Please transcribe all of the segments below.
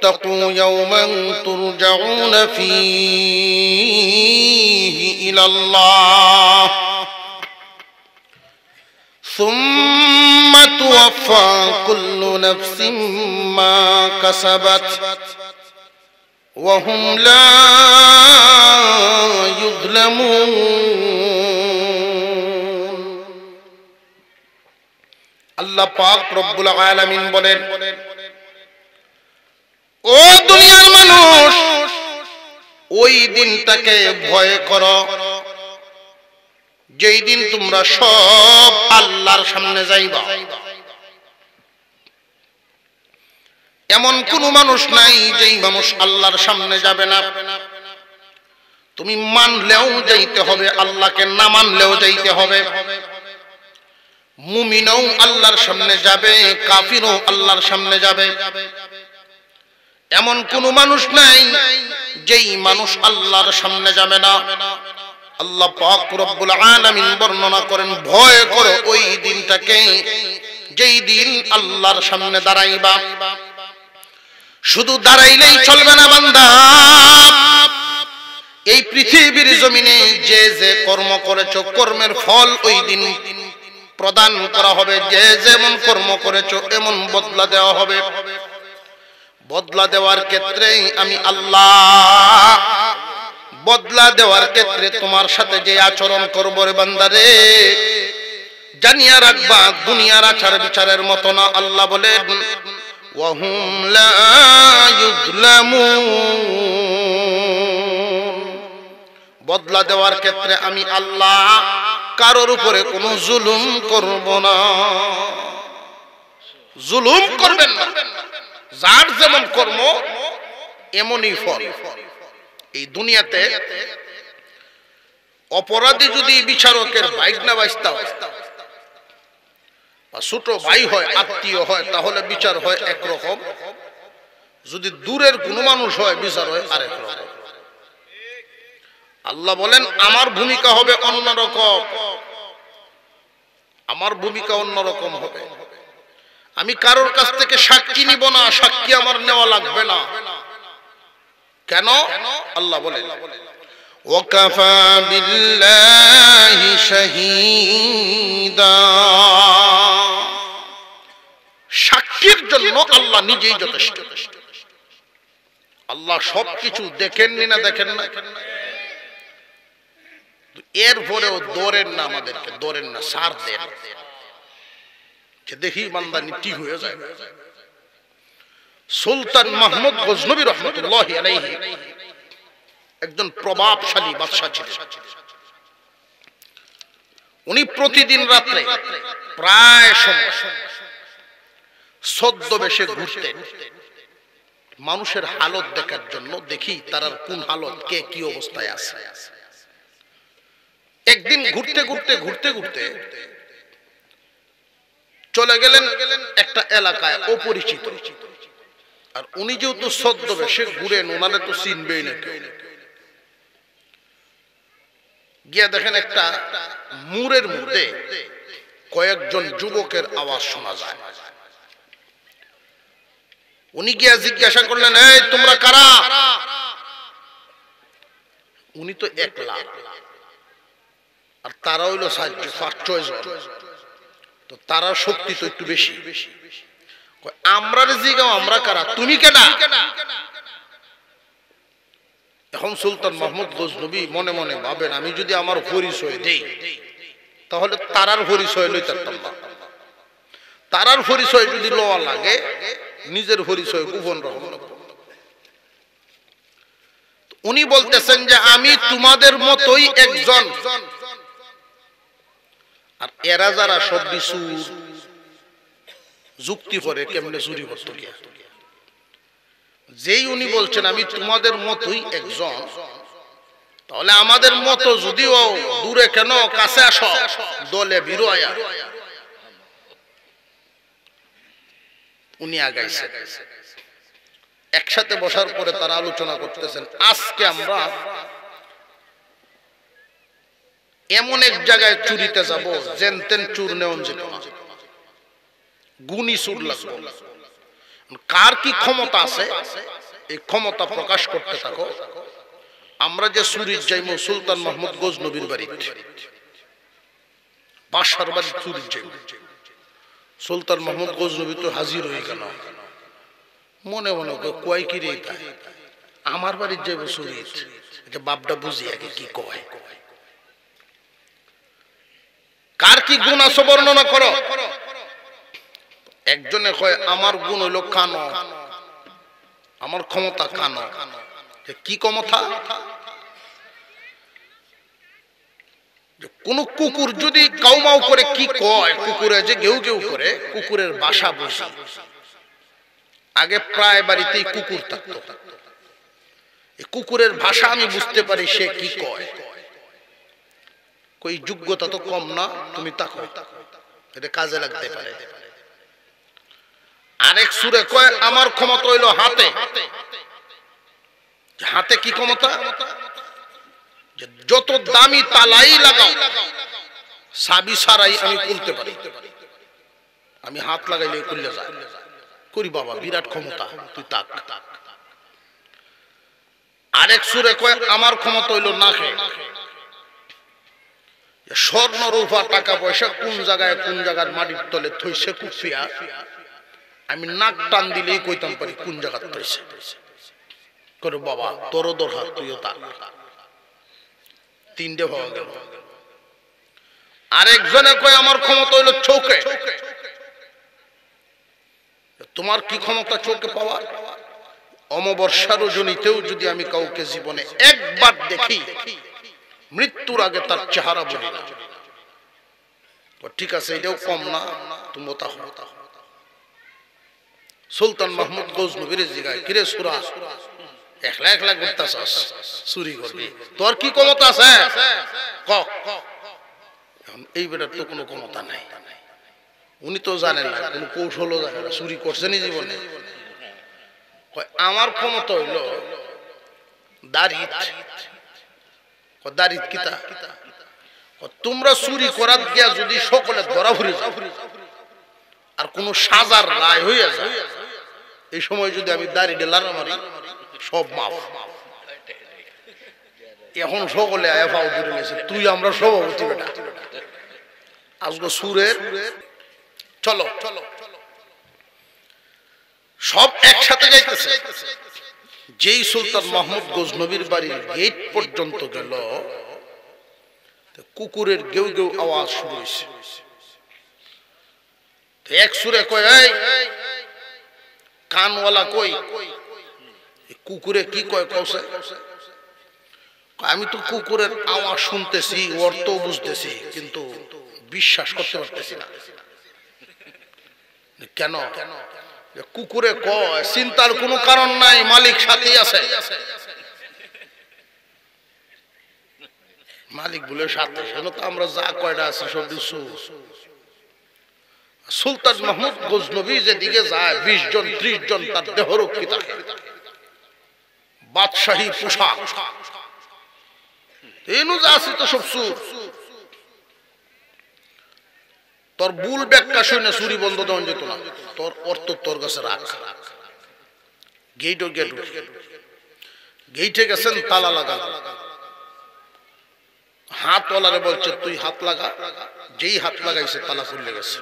واتقوا يوما ترجعون فيه إلى الله ثم توفى كل نفس ما كسبت وهم لا يظلمون আল্লাহ পাক রব্বুল আলামিন বলেন, ও দুনিয়ার মানুষ, ওই দিনটাকে ভয় করো যেই দিন তোমরা সব আল্লাহর সামনে যাইবা। এমন কোন মানুষ নাই যেই মানুষ আল্লাহর সামনে যাবে না। তুমি মানলেও যাইতে হবে, আল্লাহকে না মানলেও যাইতে হবে। মুমিনও আল্লাহর সামনে যাবে, কাফিরও আল্লাহর সামনে যাবে। এমন কোন মানুষ নাই যেই মানুষ আল্লাহর সামনে যাবে না। আল্লাহ পাক রব্বুল আলামিন বর্ণনা করেন, ভয় করো ওই দিনটাকে যেই দিন আল্লাহর সামনে দাঁড়াইবা। শুধু দাঁড়াইলেই চলবে না বান্দা, এই পৃথিবীর জমিনে যে যে কর্ম করেছো কর্মের ফল ওই দিন প্রদান করা হবে। যে যেমন কর্ম করেছো এমন বদলা দেওয়া হবে। বদলা দেওয়ার ক্ষেত্রে আমি আল্লাহ, বদলা দেওয়ার ক্ষেত্রে তোমার সাথে যে আচরণ করব রে বান্দারে, জানিয়া রাখবা দুনিয়ার আচার বিচারের মতো না। আল্লাহ বলেন, ওয়াহুম লা ইউযলামুন, বদলা দেওয়ার ক্ষেত্রে আমি আল্লাহ কারোর উপরে কোনো জুলুম করব না। জুলুম করবেন না, যার যেমন কর্ম এমনই ফল। এই দুনিয়াতে অপরাধী যদি বিচারকের বাইক না বাঁচতে হয় বা ছোট ভাই হয়, আত্মীয় হয়, তাহলে বিচার হয় একরকম। যদি দূরের কোন মানুষ হয় বিচার হয় আরেক রকম। আল্লাহ বলেন, আমার ভূমিকা হবে অন্যরকম, আমার ভূমিকা অন্যরকম হবে। আমি কারোর কাছ থেকে সাক্ষী নিব না, সাক্ষী আমার নেওয়া লাগবে না। কেন? আল্লাহ বলেন, ওয়াকাফা বিল্লাহি শাহীদা, সাক্ষীর জন্য আল্লাহ নিজেই যথেষ্ট। আল্লাহ সবকিছু দেখেননি না, দেখেন না, এরপরেও দৌড়েন না, আমাদেরকে দৌড়েন না, সার দেন যে দেখি মান্দানি ঠিক হয়ে যায়। সুলতান মাহমুদ গজনবী রহমতুল্লাহি আলাইহি একজন প্রভাবশালী বাদশা ছিলেন। উনি প্রতিদিন রাত্রে প্রায় সময় ছদ্মবেশে ঘুরতেন মানুষের হালত দেখার জন্য, দেখি তার কোন হালত, কে কি অবস্থায় আছে। একদিন ঘুরতে ঘুরতে ঘুরতে ঘুরতে চলে গেলেন একটা এলাকায় অপরিচিত। আর উনি যেহেতু ছদ্মবেশে ঘুরেন, ওনারে তো চিনবেই না কেউ। গিয়া দেখেন একটা মুরের মধ্যে কয়েকজন যুবকের আওয়াজ শোনা যায়। উনি গিয়া জিজ্ঞাসা করলেন, এই তোমরা কারা? উনি তো একলা, আর তারা হইল 5-6 জন, তো তারা শক্তি তো একটু বেশি। আমরা জিগাও, আমরা কারা, তুমি কেডা? এখন সুলতান মাহমুদ গজনবী মনে মনে ভাবেন, আমি যদি আমার পরিচয় দেই তাহলে তারার পরিচয় লইতে পারতাম না। তারার পরিচয় যদি লওয়া লাগে, নিজের পরিচয় গোপন রাখব। উনি বলতেছেন যে আমি তোমাদের মতোই একজন, আর এরা যারা সব কিছু যুক্তি করে কেমনে চুরি করতে গিয়া। যেই উনি বলছেন আমি তোমাদের মতোই একজন, তাহলে আমাদের মতো যদিও দূরে কেন, কাছে আসো, দলে বিরোয়া। উনি আগাইছে। একসাথে বসার পরে তারা আলোচনা করতেছেন, আজকে আমরা এমন এক জায়গায় চুরিতে যাব যেন তেন চুর নেওয়া যেত না, গুণী চুর লাগবে। কার কি ক্ষমতা আছে এই ক্ষমতা প্রকাশ করতে থাকো। আমরা যে চুরির যাইমু সুলতান মাহমুদ গজনবীর বাড়িতে, বাসার বাড়ি চুরির যাইমু, সুলতান মাহমুদ গজনবী তো হাজির হয়ে গেল। মনে মনে কয় কি রে আমার বাড়ির যাইব চুরির, বাপটা বুঝি আগে কি কয়। কার কি গুণ আছে বর্ণনা করো। একজনে কয় আমার গুণ হইল কানো, আমার ক্ষমতা কানো। কি ক্ষমতা? কোন কুকুর যদি কাউমাউ করে কি কয়, কুকুরে যে গেউ গেউ করে, কুকুরের বাসা বুঝি। আগে প্রায় বাড়িতেই কুকুর থাকতো, কুকুরের ভাষা আমি বুঝতে পারি সে কি কয়। কই যোগ্যতা তো কম না, তুমি তাকো, এটা কাজে লাগতে পারে। আরেক সুরে কয় আমার ক্ষমতা হইল হাতে। হাতে কি ক্ষমতা? যত দামি তালাই লাগাও চাবি ছাড়াই আমি খুলতে পারি, আমি হাত লাগাইলে খুললে যায়। করি বাবা, বিরাট ক্ষমতা, তুই তাক। আরেক সুরে কয় আমার ক্ষমতা হইল নাকে। স্বর্ণ রূপা টাকা পয়সা কোন জায়গায় কোন জায়গার মাটির তলে থইছে কুপিয়া আমি নাক টান দিলেই কইতাম পারি কোন জায়গার থইছে। করে বাবা তোরও দরকার, তুইও তাক। তিনটে হওয়া গেল। আরেকজনে কয় আমার ক্ষমতা হইল চোখে। তোমার কি ক্ষমতা চোখে পাওয়ার? অমাবস্যা রজনীতেও যদি আমি কাউকে জীবনে একবার দেখি, মৃত্যুর আগে তার চেহারা বলি না। ঠিক আছে, এটাও কম না, তুমি তা হো। সুলতান মাহমুদ গজনবীর জিগায়, কিরে সুরা একলা একলা ঘুরতাছস, চুরি করবি, তোর কি ক্ষমতা আছে? এই বেটার তো কোনো ক্ষমতা নাই। উনি তো জানেন না, কোন কৌশলও জানে না, চুরি করছেন জীবনে। আমার ক্ষমতা হইল দাড়িত। দাড়িত কিতা? তোমরা চুরি করার গিয়া যদি সকলে ধরা ফুরে যাও আর কোন সাজার রায় হইয়া যায়, এই সময় যদি আমি দাড়ি লাড়া মারি সব মাফ। এখন সকলে আয়া পাও ধরে নিয়েছে, তুই আমরা সভাপতি বেটা আজকে সুরের। চলো সব একসাথে যাইতেছে। যেই সুলতান মাহমুদ গজনবীর বাড়ির গেট পর্যন্ত গেল, কুকুরের গেউ গেউ আওয়াজ শুরু হয়েছে। এক সুরে কয় এই কানওয়ালা কই? কুকুরে কি কয় কৌছে? আমি তো কুকুরের আওয়াজ শুনতেছি, অর্থ বুঝতেছি, কিন্তু বিশ্বাস করতে পারতেছি না। কেন? কুকুরে কয় চিন্তার কোনো কারণ নাই, মালিক সাথেই আছে। মালিক বলে সাথে, তো আমরা যা কয়টা আছি সব কিছু। সুলতান মাহমুদ গজনবী যেদিকে যায় 20 জন 30 জন তার দেহরক্ষী থাকে, বাদশাহী পোশাক, এনু যা আছে তো সব সুর। তোর বুল ব্যাখ্যা শুনে চুরি বন্ধ দেওয়া যেত না, তোর অর্থ তোর কাছে রাখ। গেইটে গেছেন, তালা লাগানো। হাতওয়ালারে বলছে তুই হাত লাগা। যেই হাত লাগাইছে তালা খুলে গেছে।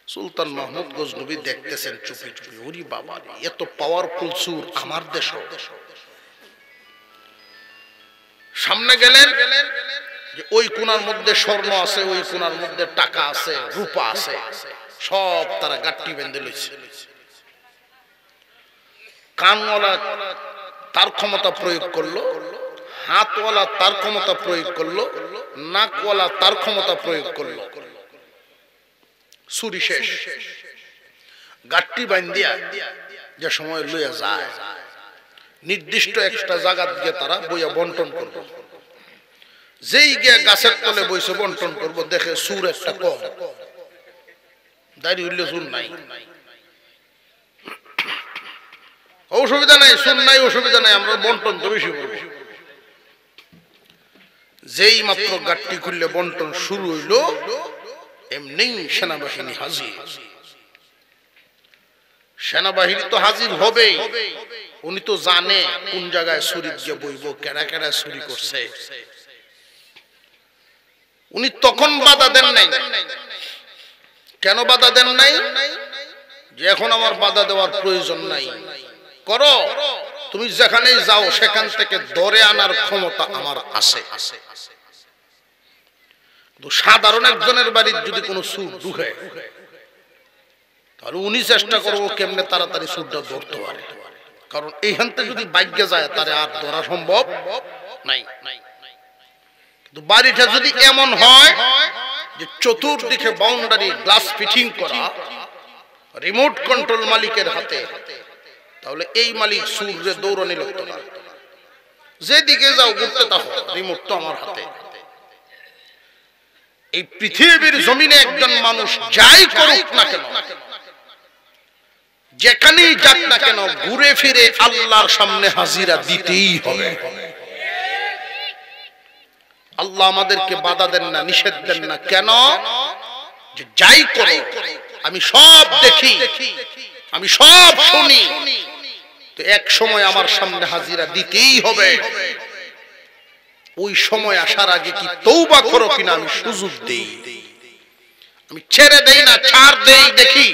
সুলতান মাহমুদ গজনবী দেখতেছেন চুপি চুপি, ওরে বাবা এত পাওয়ারফুল সুর আমার দেশ। সামনে গেলেন, ওই কোনার মধ্যে স্বর্ণ আছে, ওই কোনার মধ্যে টাকা আছে, রূপা আছে, সব তারা গাট্টি বেঁধে লইছে। কানওয়ালা তার ক্ষমতা প্রয়োগ করলো, হাতওয়ালা তার ক্ষমতা প্রয়োগ করলো, নাকওয়ালা তার ক্ষমতা প্রয়োগ করলো। চুরি শেষ। গাট্টি বান্ধিয়া যে সময় লইয়া যায়, নির্দিষ্ট একটা জায়গা দিয়ে তারা বইয়া বন্টন করবো। যেই গিয়া গাছের তলে বইছে বন্টন করবো, দেখে সুর একটা কম, দাঁড়িয়ে হইলে সুর নাই। অসুবিধা নাই, সুর নাই অসুবিধা নাই, আমরা বন্টন তো বেশি করবো। যেই মাত্র গাট্টি খুললে বন্টন শুরু হইল, এমনি সেনাবাহিনী হাজির। সেনাবাহিনী তো হাজির হবেই, উনি তো জানে কোন জায়গায় ছুরি দিয়ে বইব, কেডা কেডা চুরি করছে। উনি তখন বাধা দেন নাই। কেন বাধা দেন নাই? যে এখন আমার বাধা দেওয়ার প্রয়োজন নাই, করো, তুমি যেখানেই যাও সেখান থেকে ধরে আনার ক্ষমতা আমার আছে। সাধারণ একজনের বাড়ির যদি কোনো সুর ঢুকে, তাহলে উনি চেষ্টা করবো কেমনে তাড়াতাড়ি সুরটা ধরতে পারে, কারণ এইখান থেকে যদি বাইকে যায় তারে আর ধরা সম্ভব নাই। কিন্তু বাড়িটা যদি এমন হয় যে চতুর্দিকে বাউন্ডারি গ্লাস ফিটিং করা, রিমোট কন্ট্রোল মালিকের হাতে, তাহলে এই মালিক সুরে দৌড়ানি লাগতো না, যেদিকে যাও ঘুরতে থাকো, রিমোট তো আমার হাতে। এই পৃথিবীর জমিনে একজন মানুষ যাই করুক না কেন, যেখানেই যাক না কেন, ঘুরে ফিরে আল্লাহর সামনে হাজিরা দিতেই হবে। আল্লাহ আমাদেরকে বাধা দেন না, নিষেধ দেন না। কেন? যে যাই করো, আমি সব দেখি, আমি সব শুনি, তো এক সময় আমার সামনে হাজিরা দিতেই হবে। ওই সময় আসার আগে কি তওবা করো কিনা আমি সুযোগ দেই, আমি ছেড়ে দেই না, ছাড় দেই, দেখি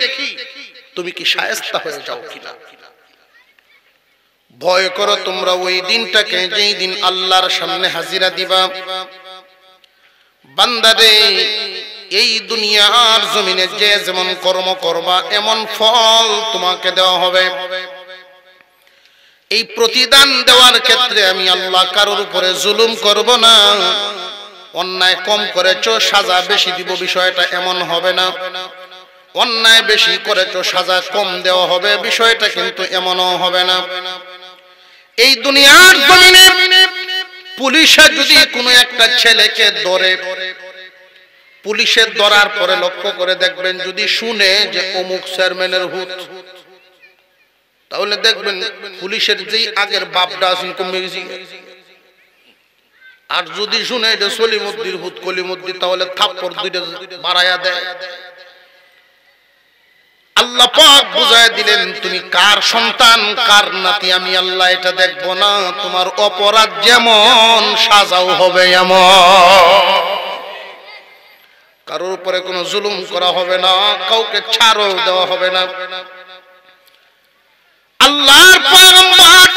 তুমি কি শায়েস্তা হয়ে যাও কিনা। ভয় করো তোমরা ওই দিনটাকে, যেই দিন আল্লাহর সামনে হাজিরা দিবা। বান্দারে, এই দুনিয়ার জমিনে যে যেমন কর্ম করবা এমন ফল তোমাকে দেওয়া হবে। এই প্রতিদান দেওয়ার ক্ষেত্রে আমি আল্লাহ কারোর উপরে জুলুম করব না। অন্যায় কম করেছো সাজা বেশি দিব, বিষয়টা এমন হবে না। অন্যায় বেশি করেছো সাজা কম দেওয়া হবে, বিষয়টা কিন্তু এমনও হবে না। এই দুনিয়ার জমিনে পুলিশে যদি কোনো একটা ছেলেকে ধরে, পুলিশের ধরার পরে লক্ষ্য করে দেখবেন যদি শুনে যে অমুক চেয়ারম্যানের হুত, তাহলে দেখবেন পুলিশের যেই আগের বাপটা আছেন কমে গেছে। আর যদি শুনে যে সলিমুদ্দির হুত, কলিমুদ্দির, তাহলে থাপ্পড় দুইটা বাড়ায়া দেয়। আল্লাহ পাক বুঝায় দিলেন, তুমি কার সন্তান কার নাতি আমি আল্লাহ এটা দেখবো না, তোমার অপরাধ যেমন সাজাও হবে এমন। কারোর উপরে কোনো জুলুম করা হবে না, কাউকে ছাড়ও দেওয়া হবে না। আল্লাহর পয়গম্বর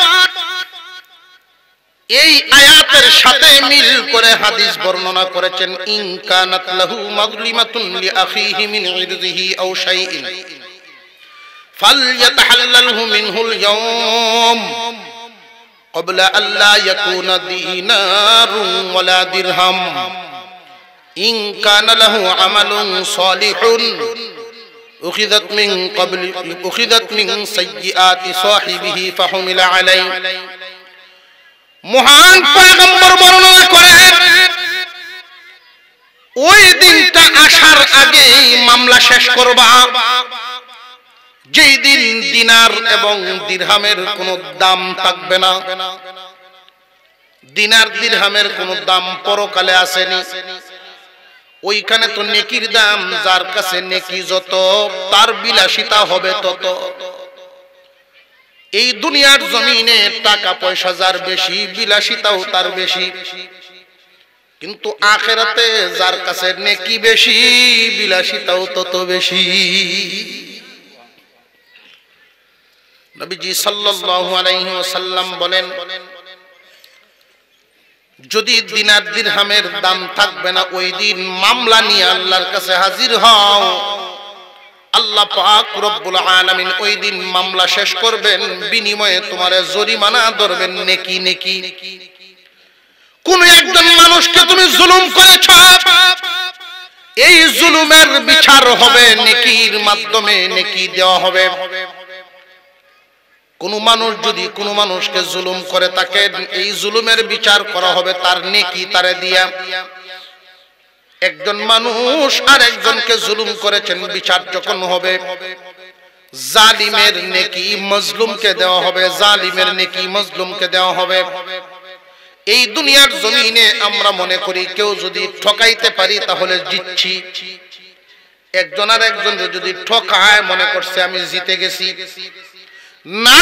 এই আয়াতের সাথে মিল করে হাদিস বর্ণনা করেছেন, ইন কানাত লাহু মাযলিমাতুন লিআখিহি মিন ইরদিহি আও শাইইন ফালইয়াতাহাল্লালহু মিনহুল ইয়াওম ক্বাবলা আল্লা ইয়াকুনা দীনারুন ওয়ালা দিরহাম ইন কানা লাহু আমালুন সালিহুন উখিযাত মিন সাইয়্যাতি সাহিবিহি ফাহুমিলা আলাইহি। মহান পয়গম্বর বর্ণনা করেন, ওই দিনটা আসার আগে মামলা শেষ করবা, যেই দিন দিনার এবং দিরহামের কোনো দাম থাকবে না। দিনার দিরহামের কোনো দাম পরকালে আসেনি। ওইখানে তো নেকির দাম, যার কাছে নেকি যত তার বিলাসিতা হবে তত। এই দুনিয়ার জমিনে টাকা পয়সা যার বেশি, বিলাসিতাও তার বেশি, কিন্তু আখিরাতে যার কাছে নেকি বেশি, বিলাসিতাও তত বেশি। নবীজি সাল্লাল্লাহু আলাইহি ওয়াসাল্লাম বলেন, যদি দিনার দিরহামের দাম থাকবে না, ওই দিন মামলা নিয়ে আল্লাহর কাছে হাজির হও। আল্লাহ পাক রব্বুল আলামিন ওই দিন মামলা শেষ করবেন, বিনিময়ে তোমারে জরিমানা ধরবেন নেকি নেকি। কোন একজন মানুষকে তুমি জুলুম করেছ, এই জুলুমের বিচার হবে নেকির মাধ্যমে, নেকি দেওয়া হবে। কোন মানুষ যদি কোন মানুষকে জুলুম করে থাকে, এই জুলুমের বিচার করা হবে তার নেকি তারে দিয়া। একজন মানুষ আর একজনকে জুলুম করেছেন, বিচার যখন হবে, জালিমের নেকি মজলুমকে দেওয়া হবে, জালিমের নেকি মজলুমকে দেওয়া হবে। এই দুনিয়ার জমিনে আমরা মনে করি কেউ যদি ঠকাইতে পারি তাহলে জিতছি, একজন আর একজনকে যদি ঠকায় মনে করছে আমি জিতে গেছি, না,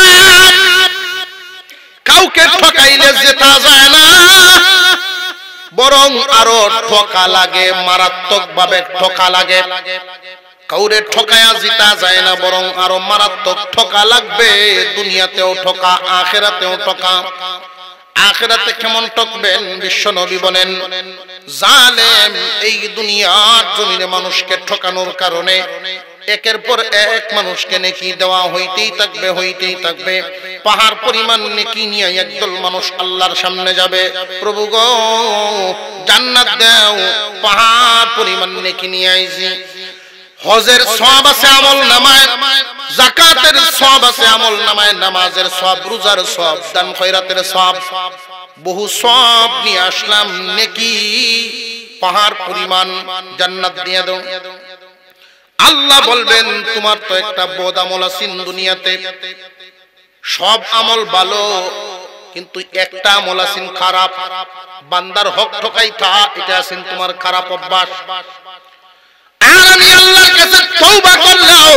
কাউকে ঠকাইলে জেতা যায় না, বরং আরো ঠকা লাগে, মারাত্মক ভাবে ঠকা লাগে। কাউরে ঠকায়া জিতা যায় না, বরং আরো মারাত্মক ঠকা লাগবে। দুনিয়াতেও ঠকা, আখিরাতেও ঠকা। আখিরাতে কেমন ঠকবেন? বিশ্বনবী বলেন, জালেম এই দুনিয়ার জমিনে মানুষকে ঠকানোর কারণে একের পর এক মানুষকে নেকি দেওয়া হইতেই থাকবে, হইতেই থাকবে। পাহাড় পরিমাণ নেকি নিয়ে একদল মানুষ আল্লাহর সামনে যাবে, প্রভু গো জান্নাত দাও, পাহাড় পরিমাণ নেকি নিয়ে আইছি। হজের সওয়াব আছে আমল নামায়, যাকাতের সওয়াব আছে আমল নামায়, নামাজের সওয়াব, রোজার সওয়াব, দান খয়রাতের সওয়াব, বহু সওয়াব নিয়ে আসলাম, নেকি পাহাড় পরিমাণ, জান্নাত দিয়ে দাও। আল্লাহ বলবেন তোমার তো একটা বদ আমল আছে দুনিয়াতে, সব আমল ভালো কিন্তু একটা আমল আছে খারাপ, বান্দার হক ঠকাইতা, এটা আছে তোমার খারাপ অভ্যাস। আর আমি আল্লাহর কাছে তওবা করলাম,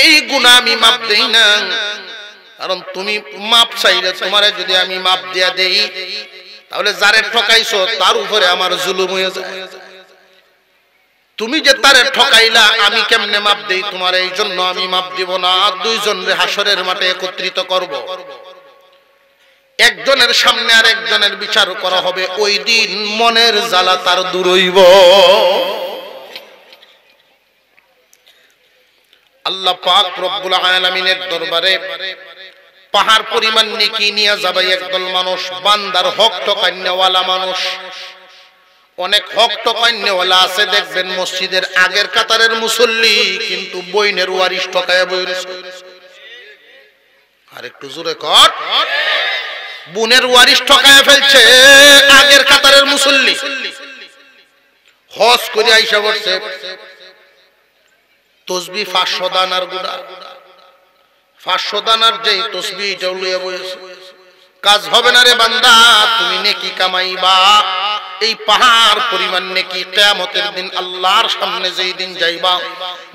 এই গুনাহ আমি মাফ দেই না, কারণ তুমি মাফ চাইলে তোমারে যদি আমি মাফ দিয়া দেই, তাহলে যারে ঠকাইছো তার উপরে আমার জুলুম হয়ে যায়। তুমি যে তারে ঠকাইলা, আমি কেমনে মাপ দেই তোমার? এই জন্য আমি মাপ দিব না। দুইজনের হাসরের মাঠে একত্রিত করব, একজনের সামনে আর একজনের বিচার করা হবে। ওই দিন মনের জ্বালা তার দূর হইব। আল্লাহ পাক রব্বুল আলামিনের দরবারে পাহাড় পরিমাণ নেকি নিয়ে যাবে একদল মানুষ, বান্দার হক ঠকাইনেওয়ালা মানুষ। অনেক হক ঠকাইনেওয়ালা আছে দেখবেন মসজিদের আগের কাতারের মুসল্লি, কিন্তু বইনের ওয়ারিশ ঠকায়া বইরেছে। আর একটু জোরে কর, বোনের ওয়ারিশ ঠকায়া ফেলছে আগের কাতারের মুসল্লি। হজ করে আইসা বলছে তসবিহ 500 দানার গুড়া, 500 দানার যেই তসবিহ এটা লইয়া বইছে। কাজ হবে না রে বান্দা, তুমি নেকি কামাইবা, এই পাহাড় পরিমাণ নেকি কিয়ামতের দিন আল্লাহর সামনে যেই দিন যাইবা,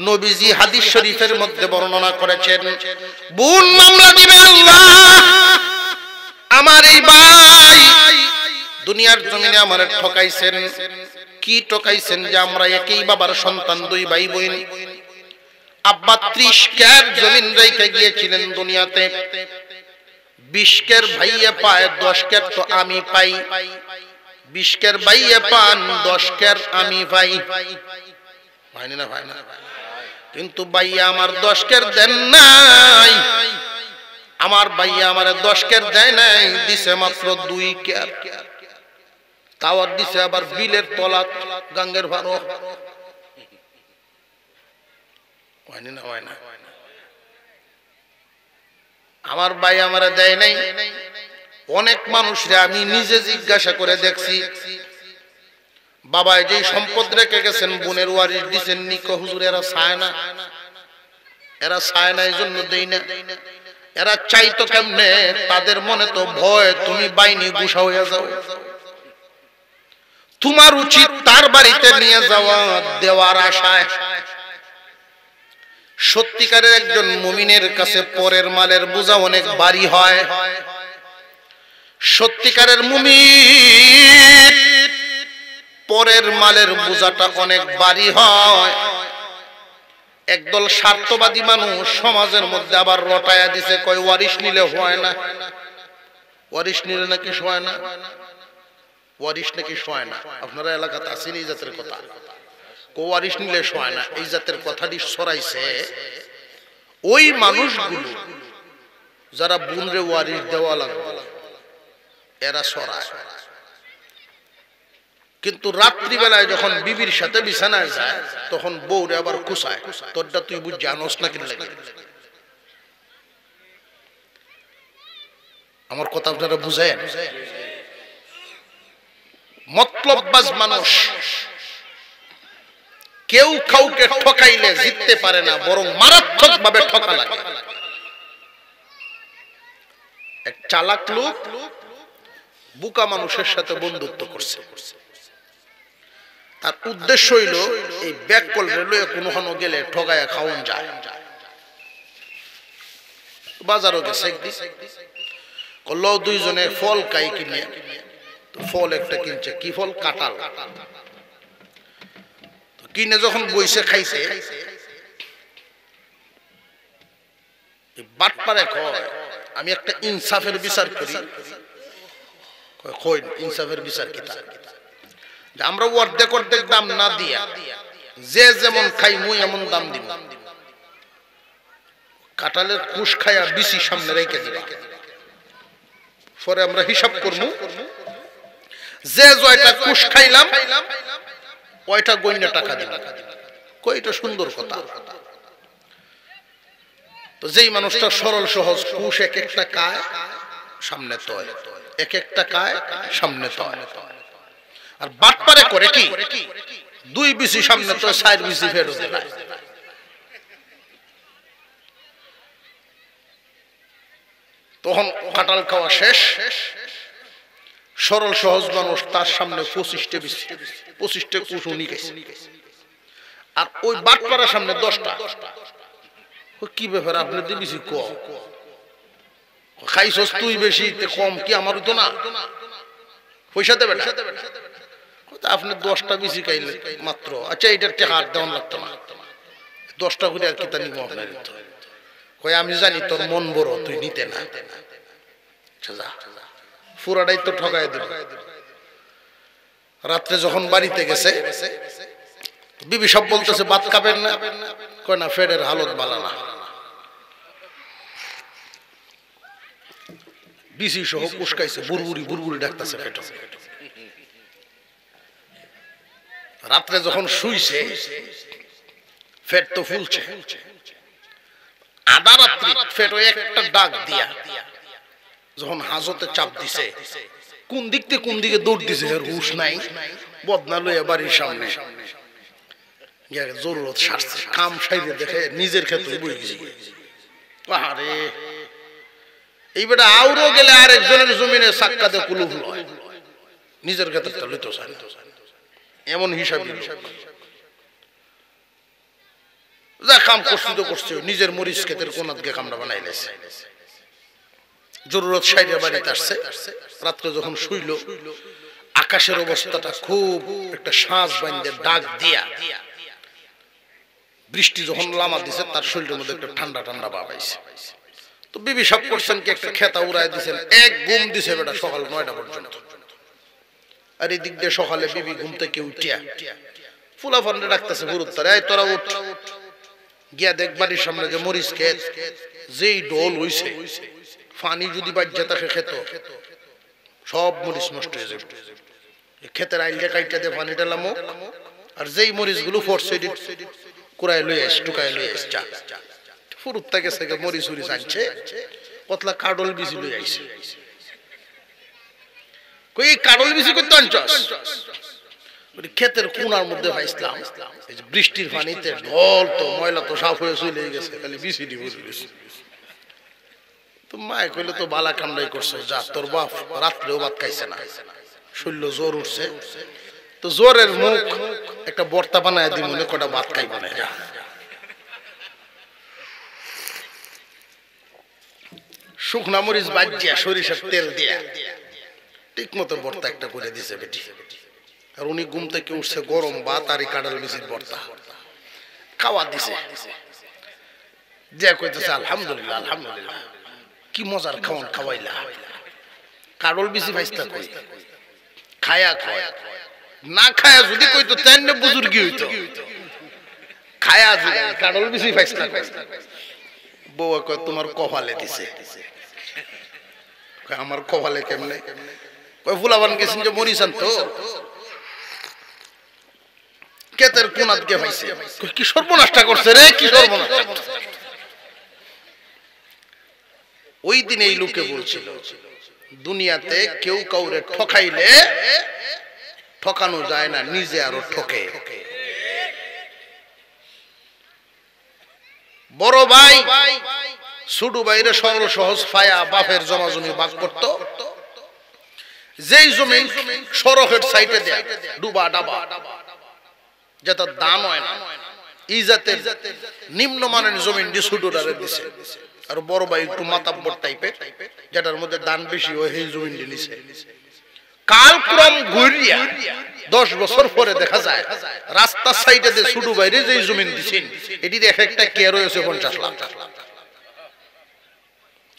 নবীজি হাদিস শরীফের মধ্যে বর্ণনা করেছেন, বোন মামলা দিবে, আল্লাহ আমার এই ভাই দুনিয়ার জমিনে আমারে ঠকাইছেন। কি ঠকাইছেন? যে আমরা একই বাবার সন্তান, দুই ভাই বোন। আব্বা 30 কের জমিন রেখে গিয়েছিলেন দুনিয়াতে, 20 কের ভাইয়ে পায়, 10 কের তো আমি পাই। 20 কের ভাইয়ে পান, 10 কের আমি পাই। হয়নি না ভাই? না, কিন্তু ভাইয়া আমার 10 কের দেন নাই। আমার ভাইয়া আমার 10 কের দেয় নাই, দিছে মাত্র 2 কের। তাওয়ার দিছে আবার বিলের তলাত, গাঙ্গের ভারো। হয়নি না? হয় না? আমার ভাই আমারে দেয় নাই। অনেক মানুষরা আমি নিজে জিজ্ঞাসা করে দেখছি, বাবা যে সম্পদ রেখে গেছেন, বোনের ওয়ারিশ দিছেন, নিকো হুজুর এরা চায় না, এরা চায় না, এই জন্য দেই না। এরা চাইতো কেমনে? তাদের মনে তো ভয় তুমি বাইনি গুসা হয়ে যাও। তোমার উচিত তার বাড়িতে নিয়ে যাওয়া, দেওয়ার আশায়। সত্যিকারের একজন মুমিনের কাছে পরের মালের বোঝা অনেক ভারী হয়। সত্যিকারের মুমিন পরের মালের বোঝাটা অনেক ভারী হয়। একদল স্বার্থবাদী মানুষ সমাজের মধ্যে আবার রটায়া দিছে, কয় ওয়ারিশ নিলে হয় না, ওয়ারিশ নিলে নাকি হয় না, ওয়ারিশ নাকি হয় না। আপনারা এলাকাতে আছেন এই জাতের কথা, ওয়ারিশ নিলে হয় না, এই জাতের কথাটি ছড়াইছে ওই মানুষগুলো যারা বোনরে ওয়ারিশ দেওয়া লাগবে, এরা ছড়ায়। কিন্তু রাত্রিবেলায় যখন বিবির সাথে বিছানায় যায়, তখন বউরে আবার কুসায়, তোরটা তুই বুঝ জানোস না কি লাগে। আমার কথা আপনারা বুঝেন? মতলববাজ মানুষ কেউ কাউকে ঠকাইলে জিততে পারে না, বরং মারাত্মক ভাবে ঠকা লাগে। এক চালাক লোক বোকা মানুষের সাথে বন্ধুত্ব করছে। তার উদ্দেশ্য হইল এই ব্যাগ কল রেলওয়ে কোনোখানো গেলে ঠগায়া খাওয়ান যায়। বাজারও গেছে কল দুইজনে ফল খাই কিনে, তো ফল একটা কিনছে, কি ফল? কাঁঠাল। কিনে যখন বইসে খাইছে, বাটপারে কয় আমি একটা ইনসাফের বিচার করি। কই ইনসাফের বিচার কি? আমরা অর্ধেক অর্ধেক দাম না দিয়া যে যেমন খাই মুই এমন দাম দিব। কাঁঠালের কুশ খায়া বিচি সামনে রেখে দিবা, পরে আমরা হিসাব করবো যে জয়টা কুশ খাইলাম ওইটা গইনা টাকা দিব। কইটা সুন্দর কথা। তো যেই মানুষটা সরল সহজ, কুশ এক একটা কায় সামনে তয়, এক একটা কায় সামনে তয়। আর বাটপারে করে কি দুই বিচি সামনে তয়, চার বিচি ফেরত দেয়। তখন কাঁঠাল খাওয়া শেষ, সরল সহজ মানুষ তার সামনে 25টা কুশ উনি গেছে, আর ওই বাটপাড়ার সামনে 10টা। কি ব্যাপার আপনি দিবি কম খাইছস তুই বেশি কম কি আমার তো না পয়সা দেবে না? আপনি 10টা বেশি খাইলে মাত্র, আচ্ছা এইটার টাকা দেওয়ান লাগতো না, 10টা করে আর কি তা নিব আপনার। কই আমি জানি তোর মন বড়, তুই নিতে না, পুরাটাই তো ঠকাই দিল। রাত্রে যখন বাড়িতে গেছে বিবি সব বলতেছে ভাত খাবেন না, কয় না ফেরের হালত ভালো না। বিসি সহ উস্কাইছে, বুড়বুড়ি বুড়বুড়ি ডাকতেছে পেট। রাত্রে যখন শুইছে ফেট তো ফুলছে, আধা রাত্রি ফেট একটা ডাক দিয়া যখন হাজতে চাপ দিছে, কোন দিক থেকে কোন দিকে দৌড় দিছে এর হুশ নাই। বদনা লইয়া বাড়ির সামনে জরুরত সারছে, কাম সাইরে দেখে নিজের ক্ষেত্রে বই গেছে। আরে এই বেটা আউরো গেলে আরেকজনের জমিনে সাক্কা দিয়ে কুলুপ লয়, নিজের ক্ষেত্রে লইতো এমন হিসাবে যা কাম করছি তো করছে, নিজের মরিচ ক্ষেতের কোনাত গিয়ে কামটা বানাইলেছে। জরুরত সাইরে বাড়িতে আসছে, রাত্রে যখন শুইল আকাশের অবস্থাটা খুব একটা শ্বাস বান্ধে ডাক দিয়া বৃষ্টি যখন লামা দিছে তার শরীরের মধ্যে একটা ঠান্ডা ঠান্ডা ভাব আইছে। তো বিবি সব করছেন কি একটা খেতা উড়াই দিছেন, এক ঘুম দিছে বেটা সকাল 9টা পর্যন্ত। আর এই দিক দিয়ে সকালে বিবি ঘুম থেকে উঠিয়া ফুলা ফান্ডে ডাকতেছে, গুরুত্তারে এই তোরা উঠ, গিয়া দেখ বাড়ির সামনে যে মরিচ ক্ষেত, যেই ডোল হইছে পানি যদি বাজ্যা তাকে খেত সব মরিচ নষ্ট হয়ে যাবে। ক্ষেতের আইলটা কাইটা দিয়ে পানি ডালামো, আর যেই মরিচ গুলো ফোরছে কুড়াই লই আস, টুকাই লই আস, চা ফুরুত্তা গেছে মরিচ উরিচ আনছে, কতলা কাডল বিচি লই আইছে। কই কাডল বিচি করতে আনছস? ক্ষেতের কোনার মধ্যে ভাইছিলাম, এই যে বৃষ্টির পানিতে ঢল তো ময়লা তো সাফ হয়ে চলে গেছে, খালি বিচি দি বসে গেছে। তো মায় কইলে তো বালা কামড়াই করছে, যা তোর বাপ রাত্রেও ভাত খাইছে না, শরীর জ্বর উঠছে, তো জ্বরের মুখ একটা বর্তা বানায় দি, মনে কটা ভাত খাইব না। যা শুকনা মরিচ বাজিয়া সরিষার তেল দিয়া ঠিক মতো বর্তা একটা করে দিছে বেটি। আর উনি ঘুম থেকে উঠছে, গরম ভাত আর কাঁঠাল বিচির বর্তা খাওয়া দিছে। যে কইতেছে আলহামদুলিল্লাহ আলহামদুলিল্লাহ, কি মজার খাওয়ান খাওয়াইলা। কাঁঠাল বিচি ভাইস্তা কই খায়া খায়া না খায়া যদি কইতো তেন বুজুর্গি হইতো, খায়া যদি কাঁঠাল বিচি ভাইস্তা কই। বউয়া কয় তোমার কপালে দিছে। আমার কপালে কেমনে? কয় ফুলাবান গেছেন যে মরিচ আনতো, ক্ষেতের কোনাত গে ভাইছে। কি সর্বনাশটা করছে রে, কি সর্বনাশটা করছে। ওই দিন এই লোকে বলছিল দুনিয়াতে কেউ কাউরে ঠকাইলে ঠকানো যায় না, নিজে আরো ঠকে। বড় ভাই ছোট ভাইরে সরল সহজ ফায়া বাপের জমা জমি ভাগ করত, যেই জমি সড়কের সাইডে দেয়া ডুবা ডাবা যেটা দান হয় না, এই জাতের নিম্নমানের জমিন দিয়ে ছোটটারে দিছে, আর বড় ভাই একটু মাতাব্বর টাইপের, যেটার মধ্যে দান বেশি হয় সেই জমিন দিয়ে নিছে। কালক্রম ঘুরিয়া 10 বছর পরে দেখা যায় রাস্তার সাইডে যে ছোট বাইরে যে জমিন দিছেন এটি এক একটা কেয়ার হয়েছে 50 লাখ,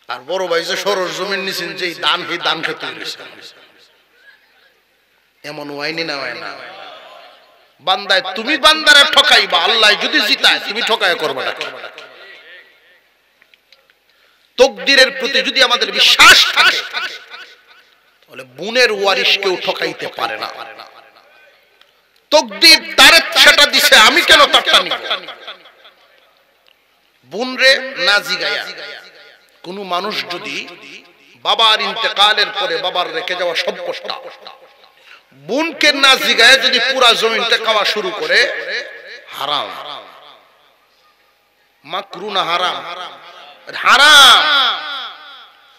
আর বড় ভাই যে সরস জমিন নিছেন যে দান সেই দান খেতে হয়েছে। এমন ওয়াইনি না হয় না বান্দায়, তুমি বান্দারে ঠকাইবা, আল্লাহ যদি জিতায় তুমি ঠকায় করবা না। তাকদীরের প্রতি যদি আমাদের বিশ্বাস থাকে তাহলে বুনের ওয়ারিশ কেউ ঠকাইতে পারে না। তাকদীর তারে সেটা দিছে, আমি কেন তারটা নিব? বুন রে না জিগায়া কোন মানুষ যদি বাবার ইন্তেকালের পরে বাবার রেখে যাওয়া সম্পদটা বোনকে না জিগায় যদি পুরা জমিনটা খাওয়া শুরু করে, হারাম, মাকরু না হারাম, হারাম।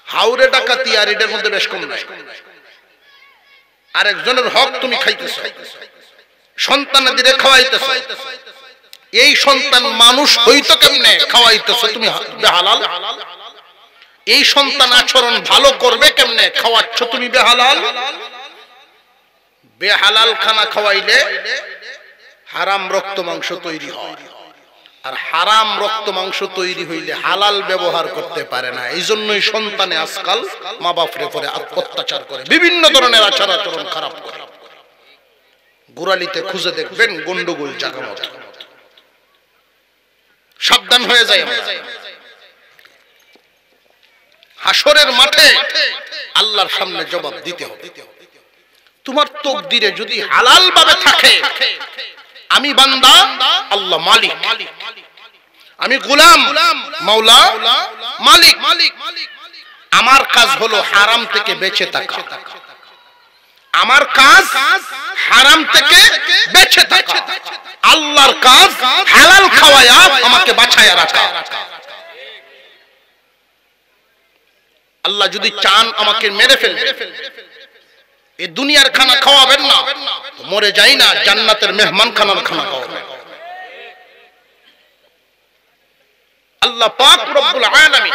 হাওরে ডাকাতি আর এটার মধ্যে বেশ কম নাই। আরেকজনের হক তুমি খাইতেছো, সন্তানের দিকে খাওয়াইতেছো, এই সন্তান মানুষ হইতো কেমনে খাওয়াইতেছো তুমি বেহালাল। এই সন্তান আচরণ ভালো করবে কেমনে খাওয়াচ্ছ তুমি বেহালাল। বেহালাল খানা খাওয়াইলে হারাম রক্ত মাংস তৈরি হয়, আর হারাম রক্ত মাংস তৈরি হইলে হালাল ব্যবহার করতে পারে না। এই জন্যই সন্তানে আজকাল মা বাপরে পরে অত্যাচার করে, বিভিন্ন ধরনের আচার আচরণ খারাপ করে। গোড়ালিতে খুঁজে দেখবেন গন্ডগোল জায়গা মতো। সাবধান হয়ে যায়। হাসরের মাঠে আল্লাহর সামনে জবাব দিতে হবে। তোমার তাকদীরে যদি হালাল ভাবে থাকে, আমি বান্দা, আল্লাহ মালিক, আমি গোলাম, মাওলা মালিক। আমার কাজ হলো হারাম থেকে বেঁচে থাকা, আমার কাজ হারাম থেকে বেঁচে থাকা, আল্লাহর কাজ হালাল খাওয়ায়া আমাকে বাঁচায়া রাখা। আল্লাহ যদি চান আমাকে মেরে ফেলবে, এই দুনিয়ার খানা খাওয়াবেন না, মরে যাই না, জান্নাতের মেহমান খানার খানা খাওয়াবেন। আল্লাহ পাক রব্বুল আলামিন